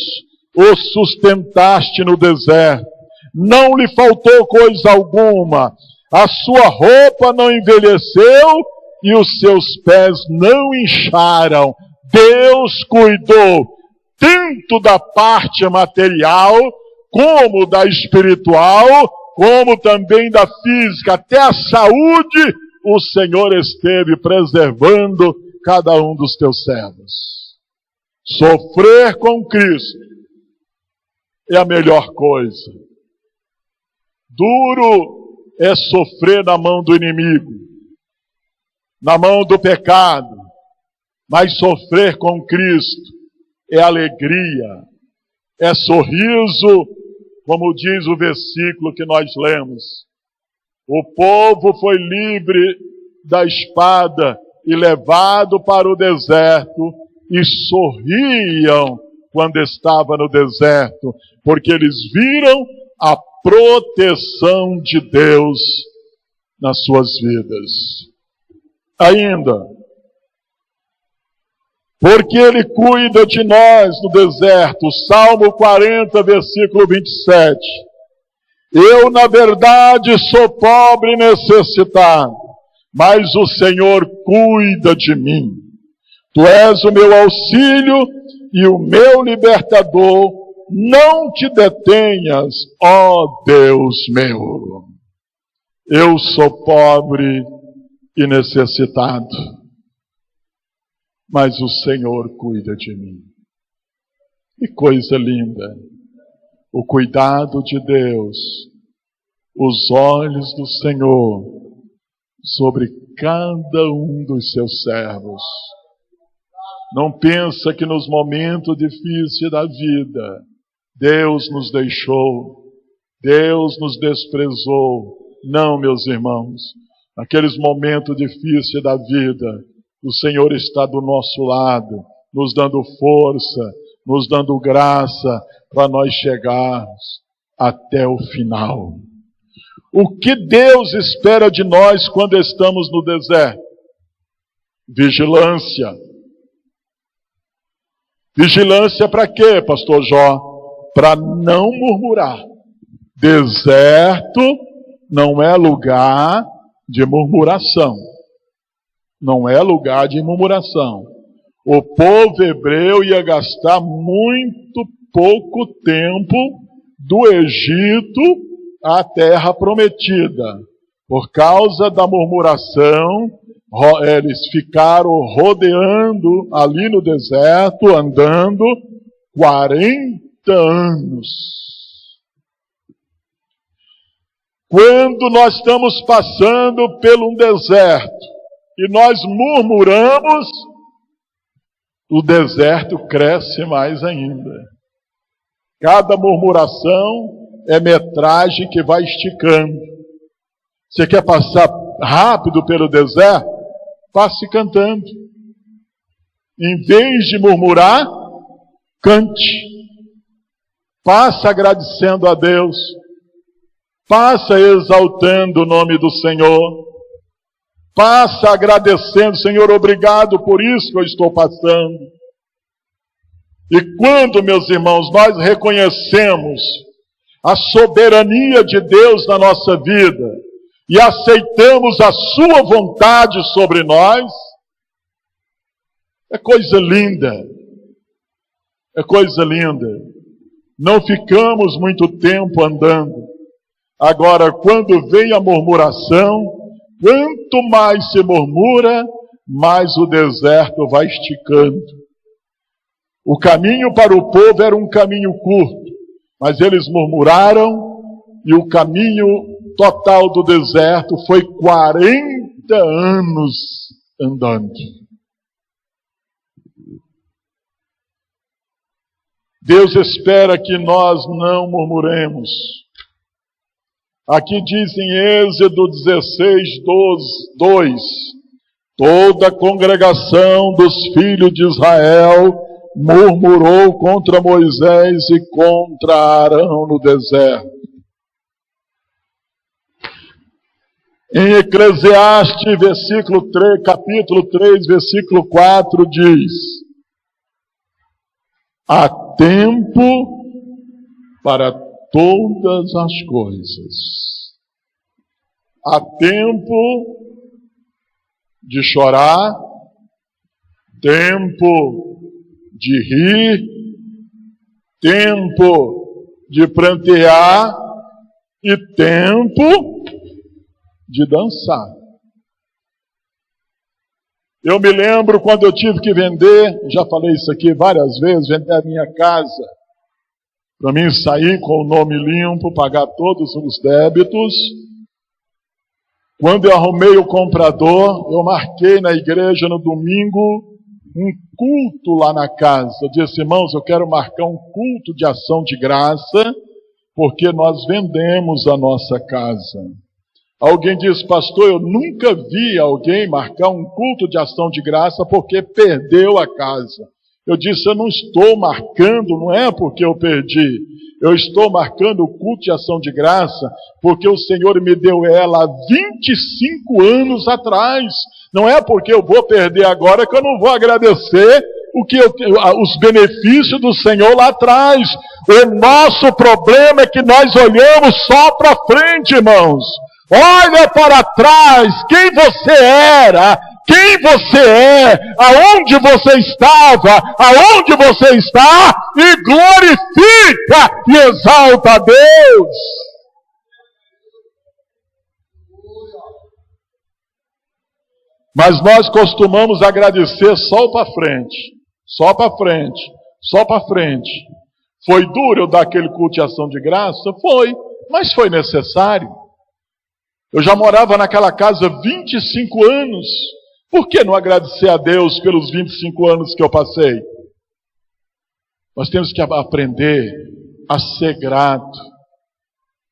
o sustentaste no deserto. Não lhe faltou coisa alguma. A sua roupa não envelheceu e os seus pés não incharam. Deus cuidou tanto da parte material, como da espiritual, como também da física. Até a saúde o Senhor esteve preservando cada um dos teus servos. Sofrer com Cristo é a melhor coisa. Duro é sofrer na mão do inimigo, na mão do pecado, mas sofrer com Cristo é alegria, é sorriso, como diz o versículo que nós lemos. O povo foi livre da espada e levado para o deserto, e sorriam quando estava no deserto, porque eles viram a proteção de Deus nas suas vidas. Ainda, porque Ele cuida de nós no deserto, Salmo 40, versículo 27. Eu, na verdade, sou pobre e necessitado, mas o Senhor cuida de mim. Tu és o meu auxílio e o meu libertador. Não te detenhas, ó Deus meu. Eu sou pobre e necessitado, mas o Senhor cuida de mim. Que coisa linda! O cuidado de Deus, os olhos do Senhor sobre cada um dos seus servos. Não pensa que nos momentos difíceis da vida, Deus nos deixou, Deus nos desprezou. Não, meus irmãos, naqueles momentos difíceis da vida, o Senhor está do nosso lado, nos dando força, nos dando graça para nós chegarmos até o final. O que Deus espera de nós quando estamos no deserto? Vigilância. Vigilância para quê, pastor Jó? Para não murmurar. Deserto não é lugar de murmuração. Não é lugar de murmuração. O povo hebreu ia gastar muito pouco tempo do Egito à terra prometida. Por causa da murmuração, eles ficaram rodeando ali no deserto, andando 40 anos. Quando nós estamos passando por um deserto e nós murmuramos, o deserto cresce mais ainda. Cada murmuração é metragem que vai esticando. Você quer passar rápido pelo deserto? Passe cantando. Em vez de murmurar, cante. Passe agradecendo a Deus. Passe exaltando o nome do Senhor. Passe agradecendo, Senhor, obrigado por isso que eu estou passando. E quando, meus irmãos, nós reconhecemos a soberania de Deus na nossa vida e aceitamos a sua vontade sobre nós, é coisa linda. É coisa linda. Não ficamos muito tempo andando. Agora, quando vem a murmuração, quanto mais se murmura, mais o deserto vai esticando. O caminho para o povo era um caminho curto, mas eles murmuraram e o caminho total do deserto foi 40 anos andando. Deus espera que nós não murmuremos. Aqui diz em Êxodo 16, 2: toda a congregação dos filhos de Israel murmurou contra Moisés e contra Arão no deserto. Em Eclesiastes, capítulo 3, versículo 4, diz: há tempo para todas as coisas. Há tempo de chorar, tempo de rir, tempo de prantear e tempo de dançar. Eu me lembro quando eu tive que vender, já falei isso aqui várias vezes, vender a minha casa, para mim sair com o nome limpo, pagar todos os débitos. Quando eu arrumei o comprador, eu marquei na igreja no domingo um culto lá na casa. Eu disse: irmãos, eu quero marcar um culto de ação de graça, porque nós vendemos a nossa casa. Alguém diz, pastor, eu nunca vi alguém marcar um culto de ação de graça porque perdeu a casa. Eu disse, eu não estou marcando, não é porque eu perdi. Eu estou marcando o culto de ação de graça porque o Senhor me deu ela há 25 anos atrás. Não é porque eu vou perder agora que eu não vou agradecer os benefícios do Senhor lá atrás. O nosso problema é que nós olhamos só para frente, irmãos. Olha para trás, quem você era, quem você é, aonde você estava, aonde você está, e glorifica e exalta a Deus. Mas nós costumamos agradecer só para frente, só para frente, só para frente. Foi duro eu dar aquele culto de ação de graça? Foi, mas foi necessário. Eu já morava naquela casa 25 anos. Por que não agradecer a Deus pelos 25 anos que eu passei? Nós temos que aprender a ser grato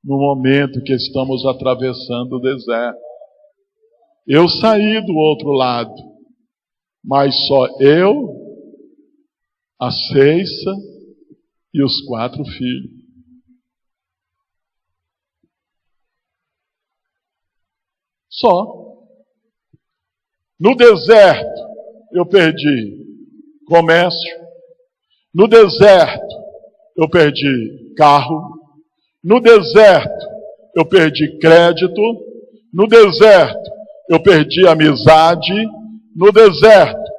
no momento que estamos atravessando o deserto. Eu saí do outro lado, mas só eu, a Ceissa e os 4 filhos. Só. No deserto, eu perdi comércio. No deserto, eu perdi carro. No deserto, eu perdi crédito. No deserto, eu perdi amizade. No deserto,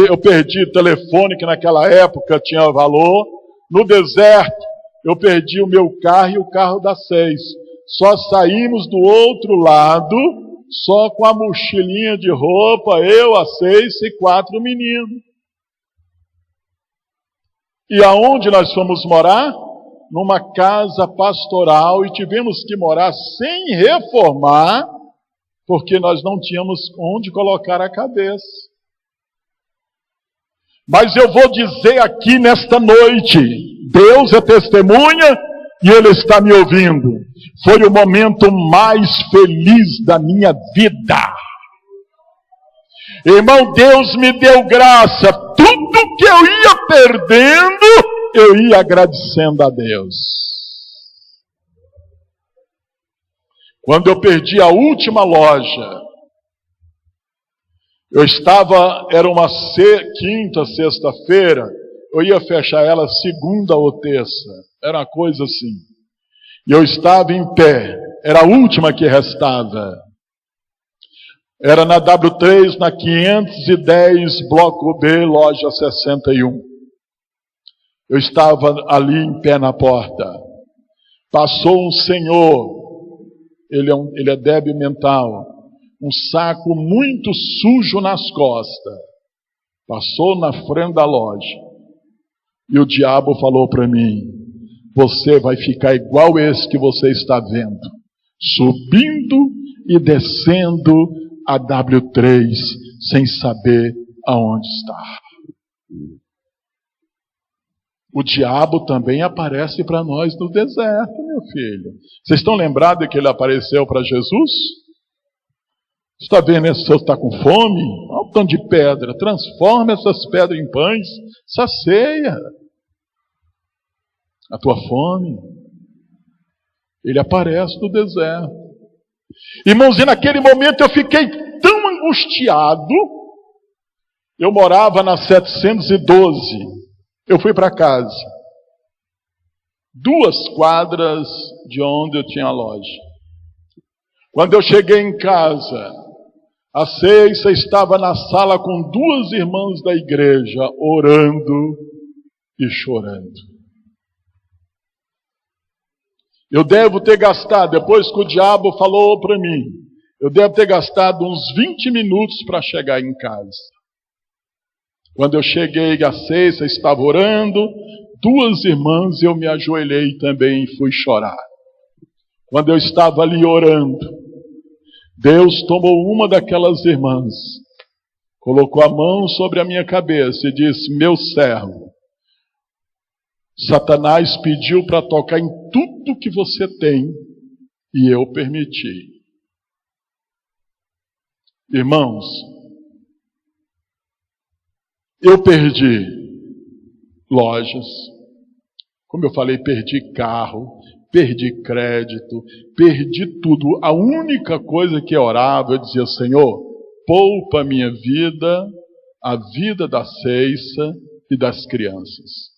eu perdi telefone, que naquela época tinha valor. No deserto, eu perdi o meu carro e o carro da Seis. Só saímos do outro lado, só com a mochilinha de roupa, eu, a Seis e 4 meninos. E aonde nós fomos morar? Numa casa pastoral, e tivemos que morar sem reformar, porque nós não tínhamos onde colocar a cabeça. Mas eu vou dizer aqui nesta noite, Deus é testemunha e Ele está me ouvindo. Foi o momento mais feliz da minha vida. Irmão, Deus me deu graça. Tudo que eu ia perdendo, eu ia agradecendo a Deus. Quando eu perdi a última loja, era uma quinta, sexta-feira, eu ia fechar ela segunda ou terça, era uma coisa assim. E eu estava em pé, era a última que restava. Era na W3, na 510, bloco B, loja 61. Eu estava ali em pé na porta. Passou um senhor, ele é débil mental, um saco muito sujo nas costas. Passou na frente da loja. E o diabo falou para mim, você vai ficar igual esse que você está vendo, subindo e descendo a W3 sem saber aonde está. O diabo também aparece para nós no deserto, meu filho. Vocês estão lembrados que ele apareceu para Jesus? Está vendo esse senhor está com fome? Olha o tanto de pedra. Transforma essas pedras em pães. Sacia a tua fome. Ele aparece no deserto. Irmãos, e naquele momento eu fiquei tão angustiado. Eu morava na 712. Eu fui para casa. 2 quadras de onde eu tinha a loja. Quando eu cheguei em casa, a Ceissa estava na sala com 2 irmãs da igreja, orando e chorando. Eu devo ter gastado, depois que o diabo falou para mim, eu devo ter gastado uns 20 minutos para chegar em casa. Quando eu cheguei, a Ceissa estava orando, 2 irmãs, eu me ajoelhei também e fui chorar. Quando eu estava ali orando, Deus tomou uma daquelas irmãs, colocou a mão sobre a minha cabeça e disse, meu servo, Satanás pediu para tocar em tudo que você tem e eu permiti. Irmãos, eu perdi lojas, como eu falei, perdi carro, perdi crédito, perdi tudo. A única coisa que eu orava, eu dizia: Senhor, poupa a minha vida, a vida da Ceissa e das crianças.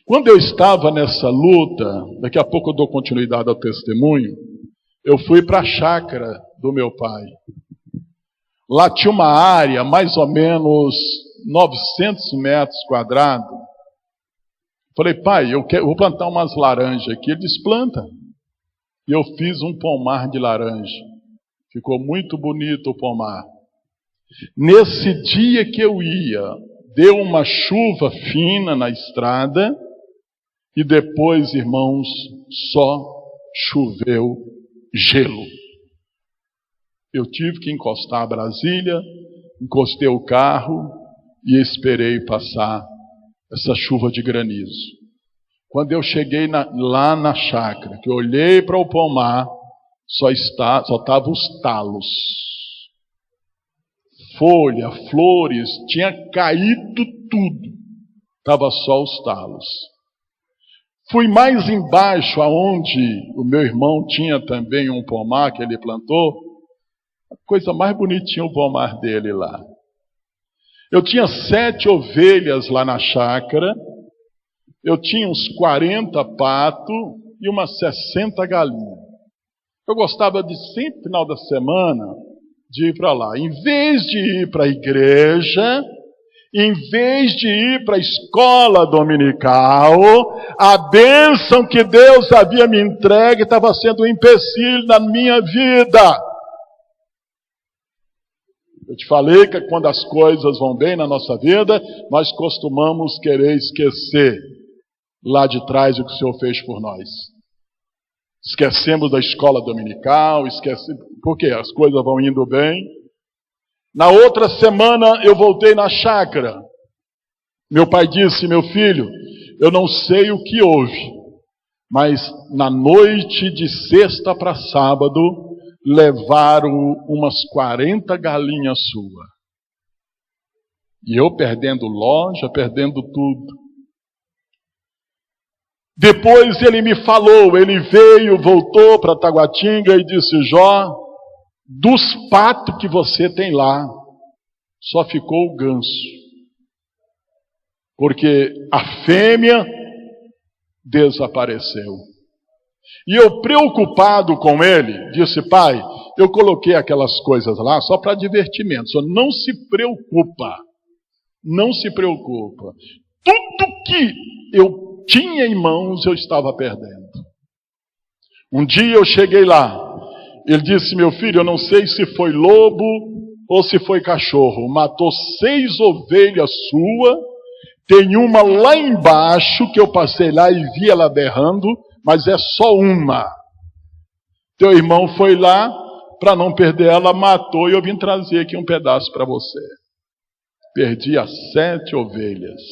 Quando eu estava nessa luta, daqui a pouco eu dou continuidade ao testemunho, eu fui para a chácara do meu pai. Lá tinha uma área, mais ou menos 900 metros quadrados. Falei: pai, eu vou plantar umas laranjas aqui. Ele disse: planta. E eu fiz um pomar de laranja. Ficou muito bonito o pomar. Nesse dia que eu ia, deu uma chuva fina na estrada e depois, irmãos, só choveu gelo. Eu tive que encostar a Brasília, encostei o carro e esperei passar essa chuva de granizo. Quando eu cheguei lá na chácara, que eu olhei para o pomar, só estavam os talos. Folha, flores, tinha caído tudo. Estava só os talos. Fui mais embaixo, aonde o meu irmão tinha também um pomar que ele plantou. A coisa mais bonitinha o pomar dele lá. Eu tinha 7 ovelhas lá na chácara. Eu tinha uns 40 patos e umas 60 galinhas. Eu gostava de sempre, final da semana, de ir para lá. Em vez de ir para a igreja, em vez de ir para a escola dominical, a bênção que Deus havia me entregue estava sendo um empecilho na minha vida. Eu te falei que quando as coisas vão bem na nossa vida, nós costumamos querer esquecer lá de trás o que o Senhor fez por nós. Esquecemos da escola dominical, porque as coisas vão indo bem. Na outra semana eu voltei na chácara. Meu pai disse: meu filho, eu não sei o que houve, mas na noite de sexta para sábado, levaram umas 40 galinhas suas. E eu perdendo loja, perdendo tudo. Depois ele me falou, ele veio, voltou para Taguatinga e disse: Jó, dos patos que você tem lá, só ficou o ganso. Porque a fêmea desapareceu. E eu, preocupado com ele, disse: pai, eu coloquei aquelas coisas lá só para divertimento. Só não se preocupa. Não se preocupa. Tudo que eu tinha em mãos, eu estava perdendo. Um dia eu cheguei lá. Ele disse: meu filho, eu não sei se foi lobo ou se foi cachorro. Matou 6 ovelhas suas. Tem uma lá embaixo que eu passei lá e vi ela berrando, mas é só uma. Teu irmão foi lá, para não perder ela, matou, e eu vim trazer aqui um pedaço para você. Perdi as 7 ovelhas.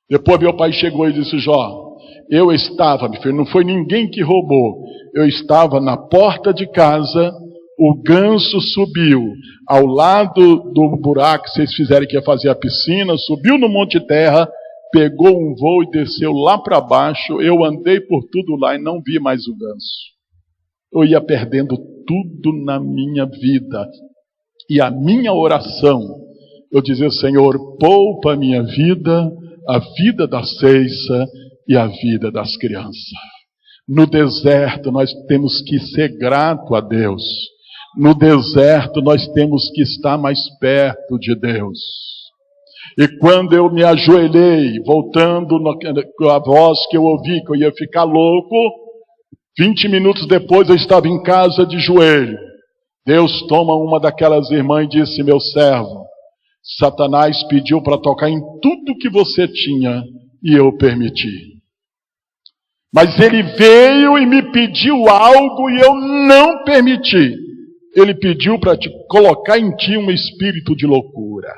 Depois meu pai chegou e disse: Jó, eu estava, meu filho, não foi ninguém que roubou. Eu estava na porta de casa, o ganso subiu ao lado do buraco que vocês fizeram que ia fazer a piscina, subiu no Monte Terra, pegou um voo e desceu lá para baixo. Eu andei por tudo lá e não vi mais o ganso. Eu ia perdendo tudo na minha vida. E a minha oração, eu dizia: Senhor, poupa a minha vida, a vida da Ceissa e a vida das crianças. No deserto nós temos que ser grato a Deus. No deserto nós temos que estar mais perto de Deus. E quando eu me ajoelhei, voltando com a voz que eu ouvi, que eu ia ficar louco, 20 minutos depois eu estava em casa de joelho. Deus toma uma daquelas irmãs e disse: meu servo, Satanás pediu para tocar em tudo que você tinha e eu permiti. Mas ele veio e me pediu algo e eu não permiti. Ele pediu para te colocar em ti um espírito de loucura.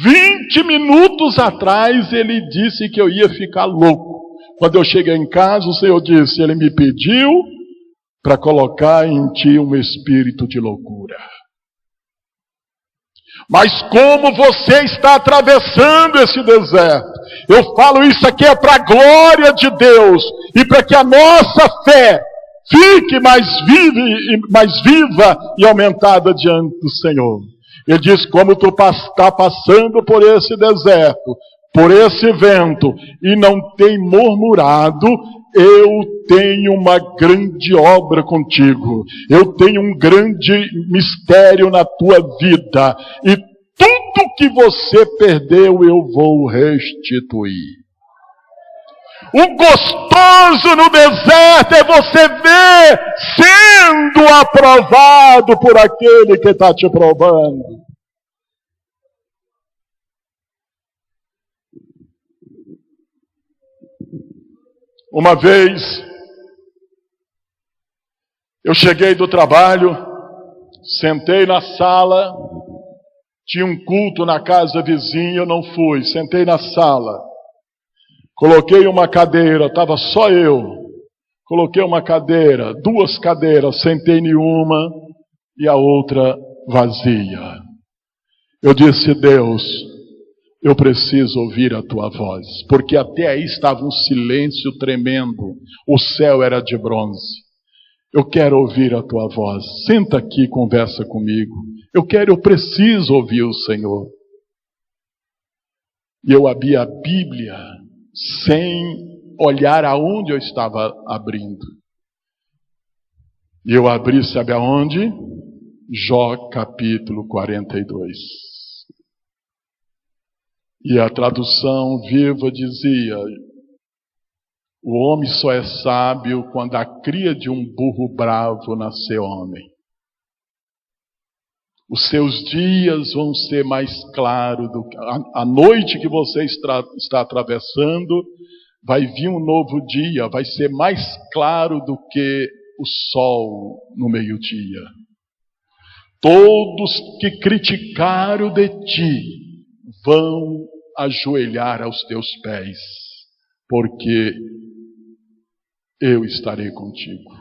20 minutos atrás ele disse que eu ia ficar louco. Quando eu cheguei em casa, o Senhor disse: ele me pediu para colocar em ti um espírito de loucura. Mas como você está atravessando esse deserto, eu falo isso aqui é para a glória de Deus e para que a nossa fé fique mais viva e aumentada diante do Senhor. Ele diz, como tu está passando por esse deserto, por esse vento, e não tem murmurado, eu tenho uma grande obra contigo. Eu tenho um grande mistério na tua vida. E tudo que você perdeu, eu vou restituir. O gostoso no deserto é você ver sendo aprovado por aquele que está te provando. Uma vez, eu cheguei do trabalho, sentei na sala, tinha um culto na casa vizinha, eu não fui, sentei na sala. Coloquei uma cadeira, estava só eu. Coloquei uma cadeira, 2 cadeiras, sentei em uma e a outra vazia. Eu disse, Deus, eu preciso ouvir a tua voz, porque até aí estava um silêncio tremendo, o céu era de bronze. Eu quero ouvir a tua voz, senta aqui e conversa comigo. Eu preciso ouvir o Senhor. E eu abri a Bíblia sem olhar aonde eu estava abrindo. E eu abri, sabe aonde? Jó capítulo 42. E a tradução viva dizia, o homem só é sábio quando a cria de um burro bravo nascer homem. Os seus dias vão ser mais claros do que a noite que você está atravessando, vai vir um novo dia, vai ser mais claro do que o sol no meio-dia. Todos que criticaram de ti vão ajoelhar aos teus pés, porque eu estarei contigo.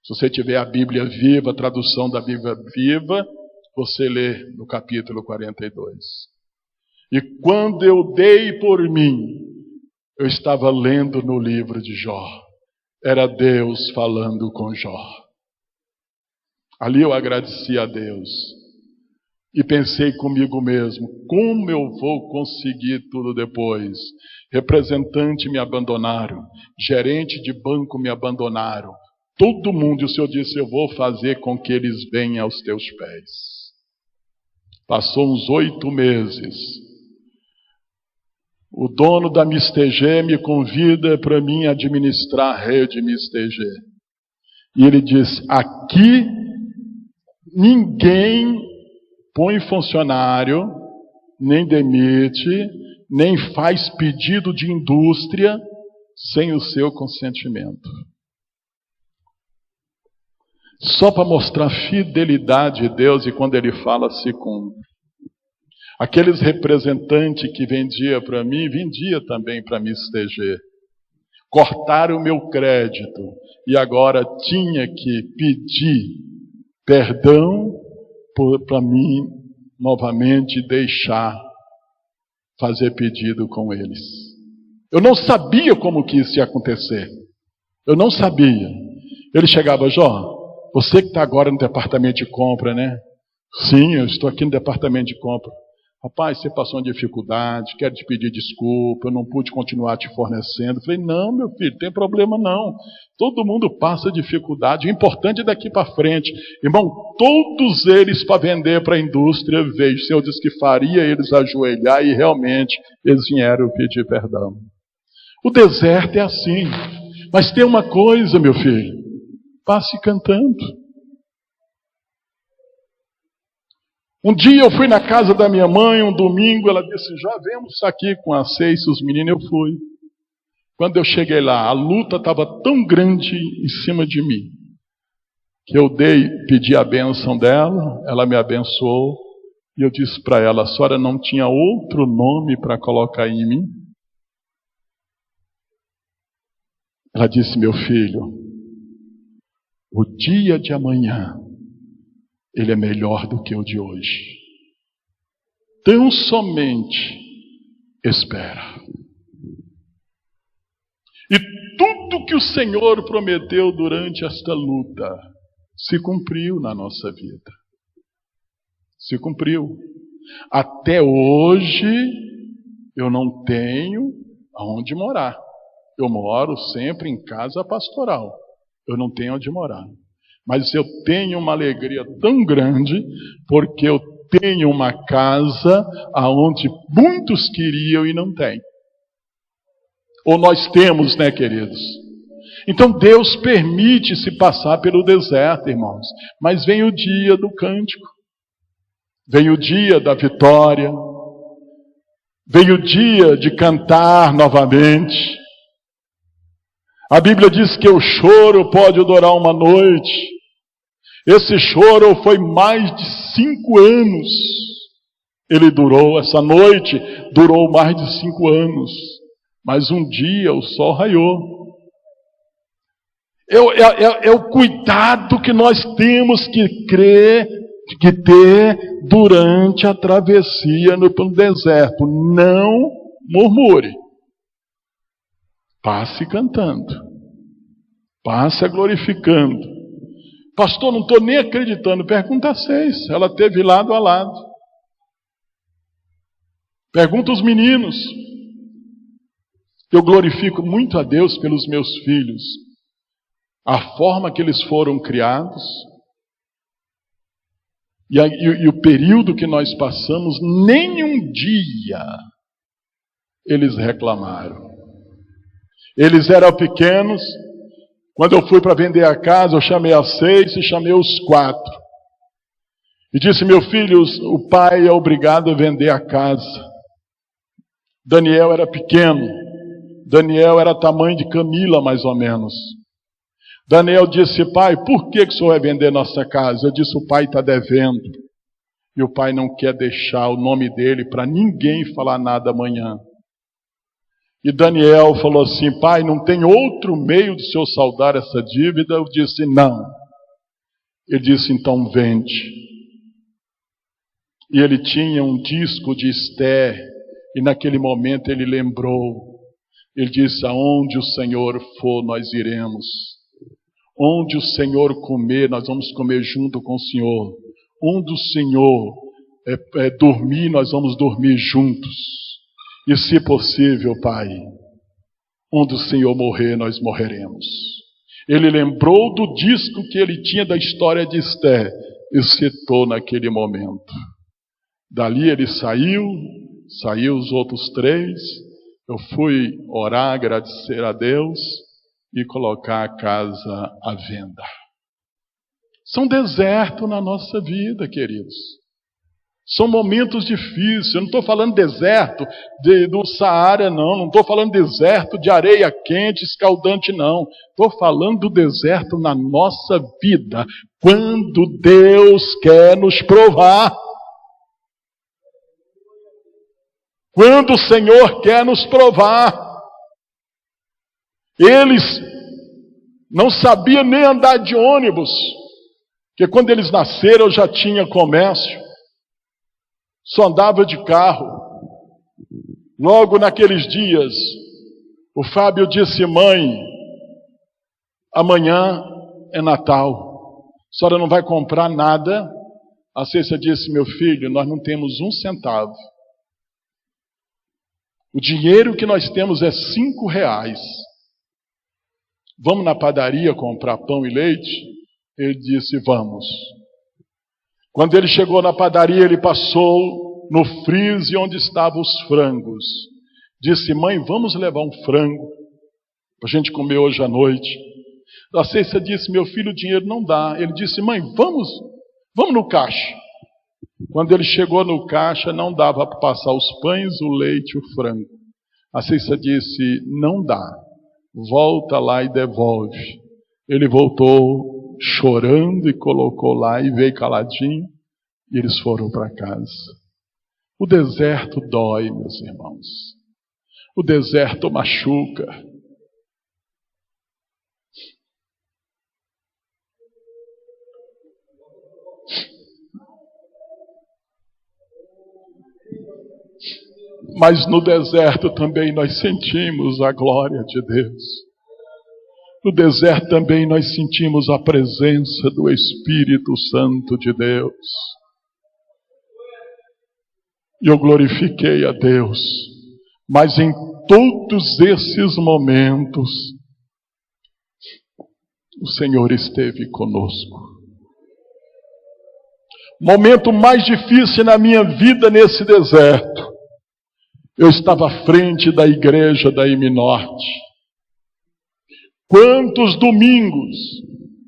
Se você tiver a Bíblia viva, a tradução da Bíblia viva, você lê no capítulo 42. E quando eu dei por mim, eu estava lendo no livro de Jó. Era Deus falando com Jó. Ali eu agradeci a Deus. E pensei comigo mesmo, como eu vou conseguir tudo depois? Representante me abandonaram, gerente de banco me abandonaram. Todo mundo, e o Senhor disse, eu vou fazer com que eles venham aos teus pés. Passou uns 8 meses. O dono da Mistg me convida para mim administrar a rede Mistg. E ele diz, aqui ninguém põe funcionário, nem demite, nem faz pedido de indústria sem o seu consentimento. Só para mostrar a fidelidade de Deus, e quando Ele fala, se cumpre. Aqueles representantes que vendia para mim, vendia também para a Mistg. Cortaram o meu crédito e agora tinha que pedir perdão para mim novamente deixar fazer pedido com eles. Eu não sabia como que isso ia acontecer. Eu não sabia. Ele chegava, Jó, você que está agora no departamento de compra, né? Sim, eu estou aqui no departamento de compra. Rapaz, você passou uma dificuldade, quero te pedir desculpa, eu não pude continuar te fornecendo. Eu falei, não, meu filho, tem problema não. Todo mundo passa dificuldade, o importante é daqui para frente. Irmão, todos eles para vender para a indústria, vejo, o Senhor disse que faria eles ajoelhar e realmente eles vieram pedir perdão. O deserto é assim, mas tem uma coisa, meu filho, passe cantando. Um dia eu fui na casa da minha mãe, um domingo, ela disse, já vemos aqui com a Ceia, os meninos, eu fui. Quando eu cheguei lá, a luta estava tão grande em cima de mim, que eu pedi a bênção dela, ela me abençoou, e eu disse para ela, a senhora não tinha outro nome para colocar em mim? Ela disse, meu filho, O dia de amanhã, ele é melhor do que o de hoje. Tão somente espera. E tudo que o Senhor prometeu durante esta luta se cumpriu na nossa vida. Se cumpriu. Até hoje, eu não tenho aonde morar. Eu moro sempre em casa pastoral. Eu não tenho onde morar. Mas eu tenho uma alegria tão grande, porque eu tenho uma casa aonde muitos queriam e não têm. Ou nós temos, né, queridos? Então Deus permite-se passar pelo deserto, irmãos. Mas vem o dia do cântico. Vem o dia da vitória. Vem o dia de cantar novamente. A Bíblia diz que o choro pode durar uma noite. Esse choro foi mais de 5 anos. Ele durou, essa noite durou mais de 5 anos. Mas um dia o sol raiou. É o cuidado que nós temos que ter durante a travessia no deserto. Não murmure. Passe cantando. Passe glorificando. Pastor, não estou nem acreditando. Pergunta a 6. Ela teve lado a lado. Pergunta os meninos. Eu glorifico muito a Deus pelos meus filhos. A forma que eles foram criados. E o período que nós passamos, nenhum dia eles reclamaram. Eles eram pequenos. Quando eu fui para vender a casa, eu chamei a 6 e chamei os 4. E disse, meu filho, o pai é obrigado a vender a casa. Daniel era pequeno. Daniel era tamanho de Camila, mais ou menos. Daniel disse, pai, por que o senhor vai vender nossa casa? Eu disse, o pai está devendo. E o pai não quer deixar o nome dele para ninguém falar nada amanhã. E Daniel falou assim, pai, não tem outro meio de o senhor saldar essa dívida? Eu disse, não. Ele disse, então vende. E ele tinha um disco de Esther, e naquele momento ele lembrou. Ele disse, aonde o Senhor for, nós iremos. Onde o Senhor comer, nós vamos comer junto com o Senhor. Onde o Senhor dormir, nós vamos dormir juntos. E se possível, Pai, onde o Senhor morrer, nós morreremos. Ele lembrou do disco que ele tinha da história de Esther e citou naquele momento. Dali ele saiu os outros 3. Eu fui orar, agradecer a Deus e colocar a casa à venda. São desertos na nossa vida, queridos. São momentos difíceis. Eu não estou falando deserto do Saara, não. Não estou falando deserto de areia quente, escaldante, não. Estou falando do deserto na nossa vida. Quando Deus quer nos provar. Quando o Senhor quer nos provar. Eles não sabiam nem andar de ônibus. Porque quando eles nasceram eu já tinha comércio. Só andava de carro. Logo naqueles dias, o Fábio disse, mãe, amanhã é Natal. A senhora não vai comprar nada? A Cécia disse, meu filho, nós não temos 1 centavo. O dinheiro que nós temos é 5 reais. Vamos na padaria comprar pão e leite? Ele disse, vamos. Quando ele chegou na padaria, ele passou no freezer onde estavam os frangos. Disse, mãe, vamos levar um frango para a gente comer hoje à noite. A Cécia disse, meu filho, o dinheiro não dá. Ele disse, mãe, vamos no caixa. Quando ele chegou no caixa, não dava para passar os pães, o leite e o frango. A Cécia disse, não dá. Volta lá e devolve. Ele voltou chorando e colocou lá e veio caladinho. E eles foram para casa. O deserto dói, meus irmãos. O deserto machuca. Mas no deserto também nós sentimos a glória de Deus. No deserto também nós sentimos a presença do Espírito Santo de Deus. E eu glorifiquei a Deus. Mas em todos esses momentos, o Senhor esteve conosco. Momento mais difícil na minha vida nesse deserto. Eu estava à frente da igreja da M Norte. Quantos domingos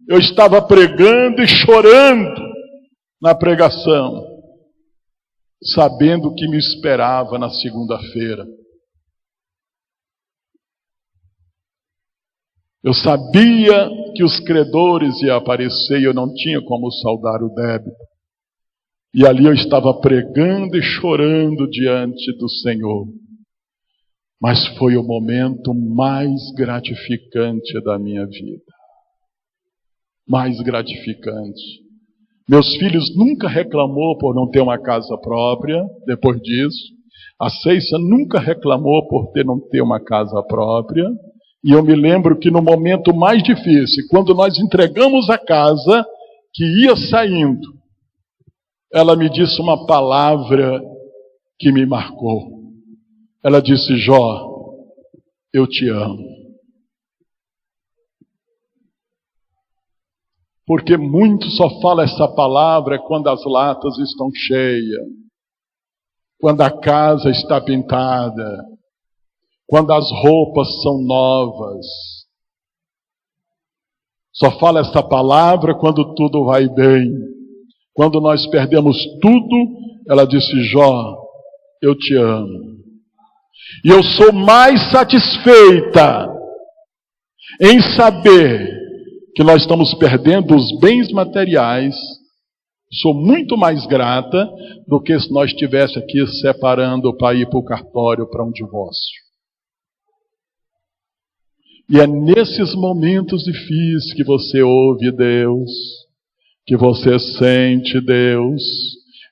eu estava pregando e chorando na pregação, sabendo o que me esperava na segunda-feira. Eu sabia que os credores iam aparecer e eu não tinha como saldar o débito. E ali eu estava pregando e chorando diante do Senhor. Mas foi o momento mais gratificante da minha vida. Mais gratificante. Meus filhos nunca reclamou por não ter uma casa própria, depois disso. A Ceissa nunca reclamou por não ter uma casa própria. E eu me lembro que no momento mais difícil, quando nós entregamos a casa, que ia saindo, ela me disse uma palavra que me marcou. Ela disse: Jó, eu te amo. Porque muito só fala essa palavra quando as latas estão cheias, quando a casa está pintada, quando as roupas são novas. Só fala essa palavra quando tudo vai bem. Quando nós perdemos tudo, ela disse: Jó, eu te amo. E eu sou mais satisfeita em saber que nós estamos perdendo os bens materiais. Sou muito mais grata do que se nós estivéssemos aqui separando para ir para o cartório para um divórcio. E é nesses momentos difíceis que você ouve Deus, que você sente Deus.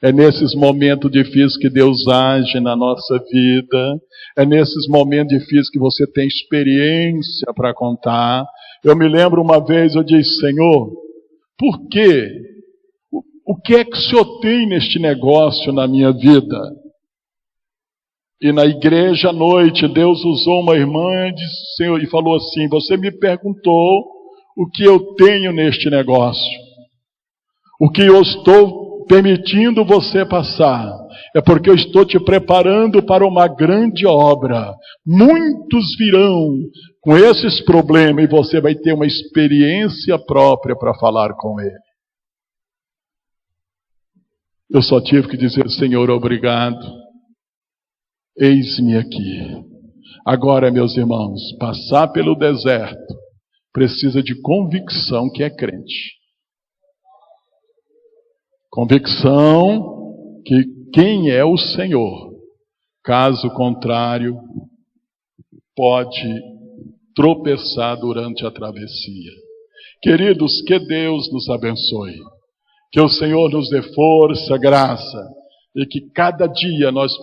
É nesses momentos difíceis que Deus age na nossa vida. É nesses momentos difíceis que você tem experiência para contar. Eu me lembro uma vez, eu disse: Senhor, por quê? O que é que o Senhor tem neste negócio na minha vida? E na igreja à noite, Deus usou uma irmã e disse, Senhor, e falou assim: você me perguntou o que eu tenho neste negócio. O que eu estou permitindo você passar é porque eu estou te preparando para uma grande obra. Muitos virão com esses problemas e você vai ter uma experiência própria para falar com ele. Eu só tive que dizer: Senhor, obrigado. Eis-me aqui. Agora, meus irmãos, passar pelo deserto precisa de convicção que é crente. Convicção que quem é o Senhor. Caso contrário, pode tropeçar durante a travessia. Queridos, que Deus nos abençoe. Que o Senhor nos dê força, graça, e que cada dia nós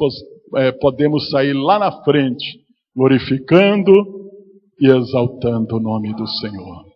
podemos sair lá na frente, glorificando e exaltando o nome do Senhor.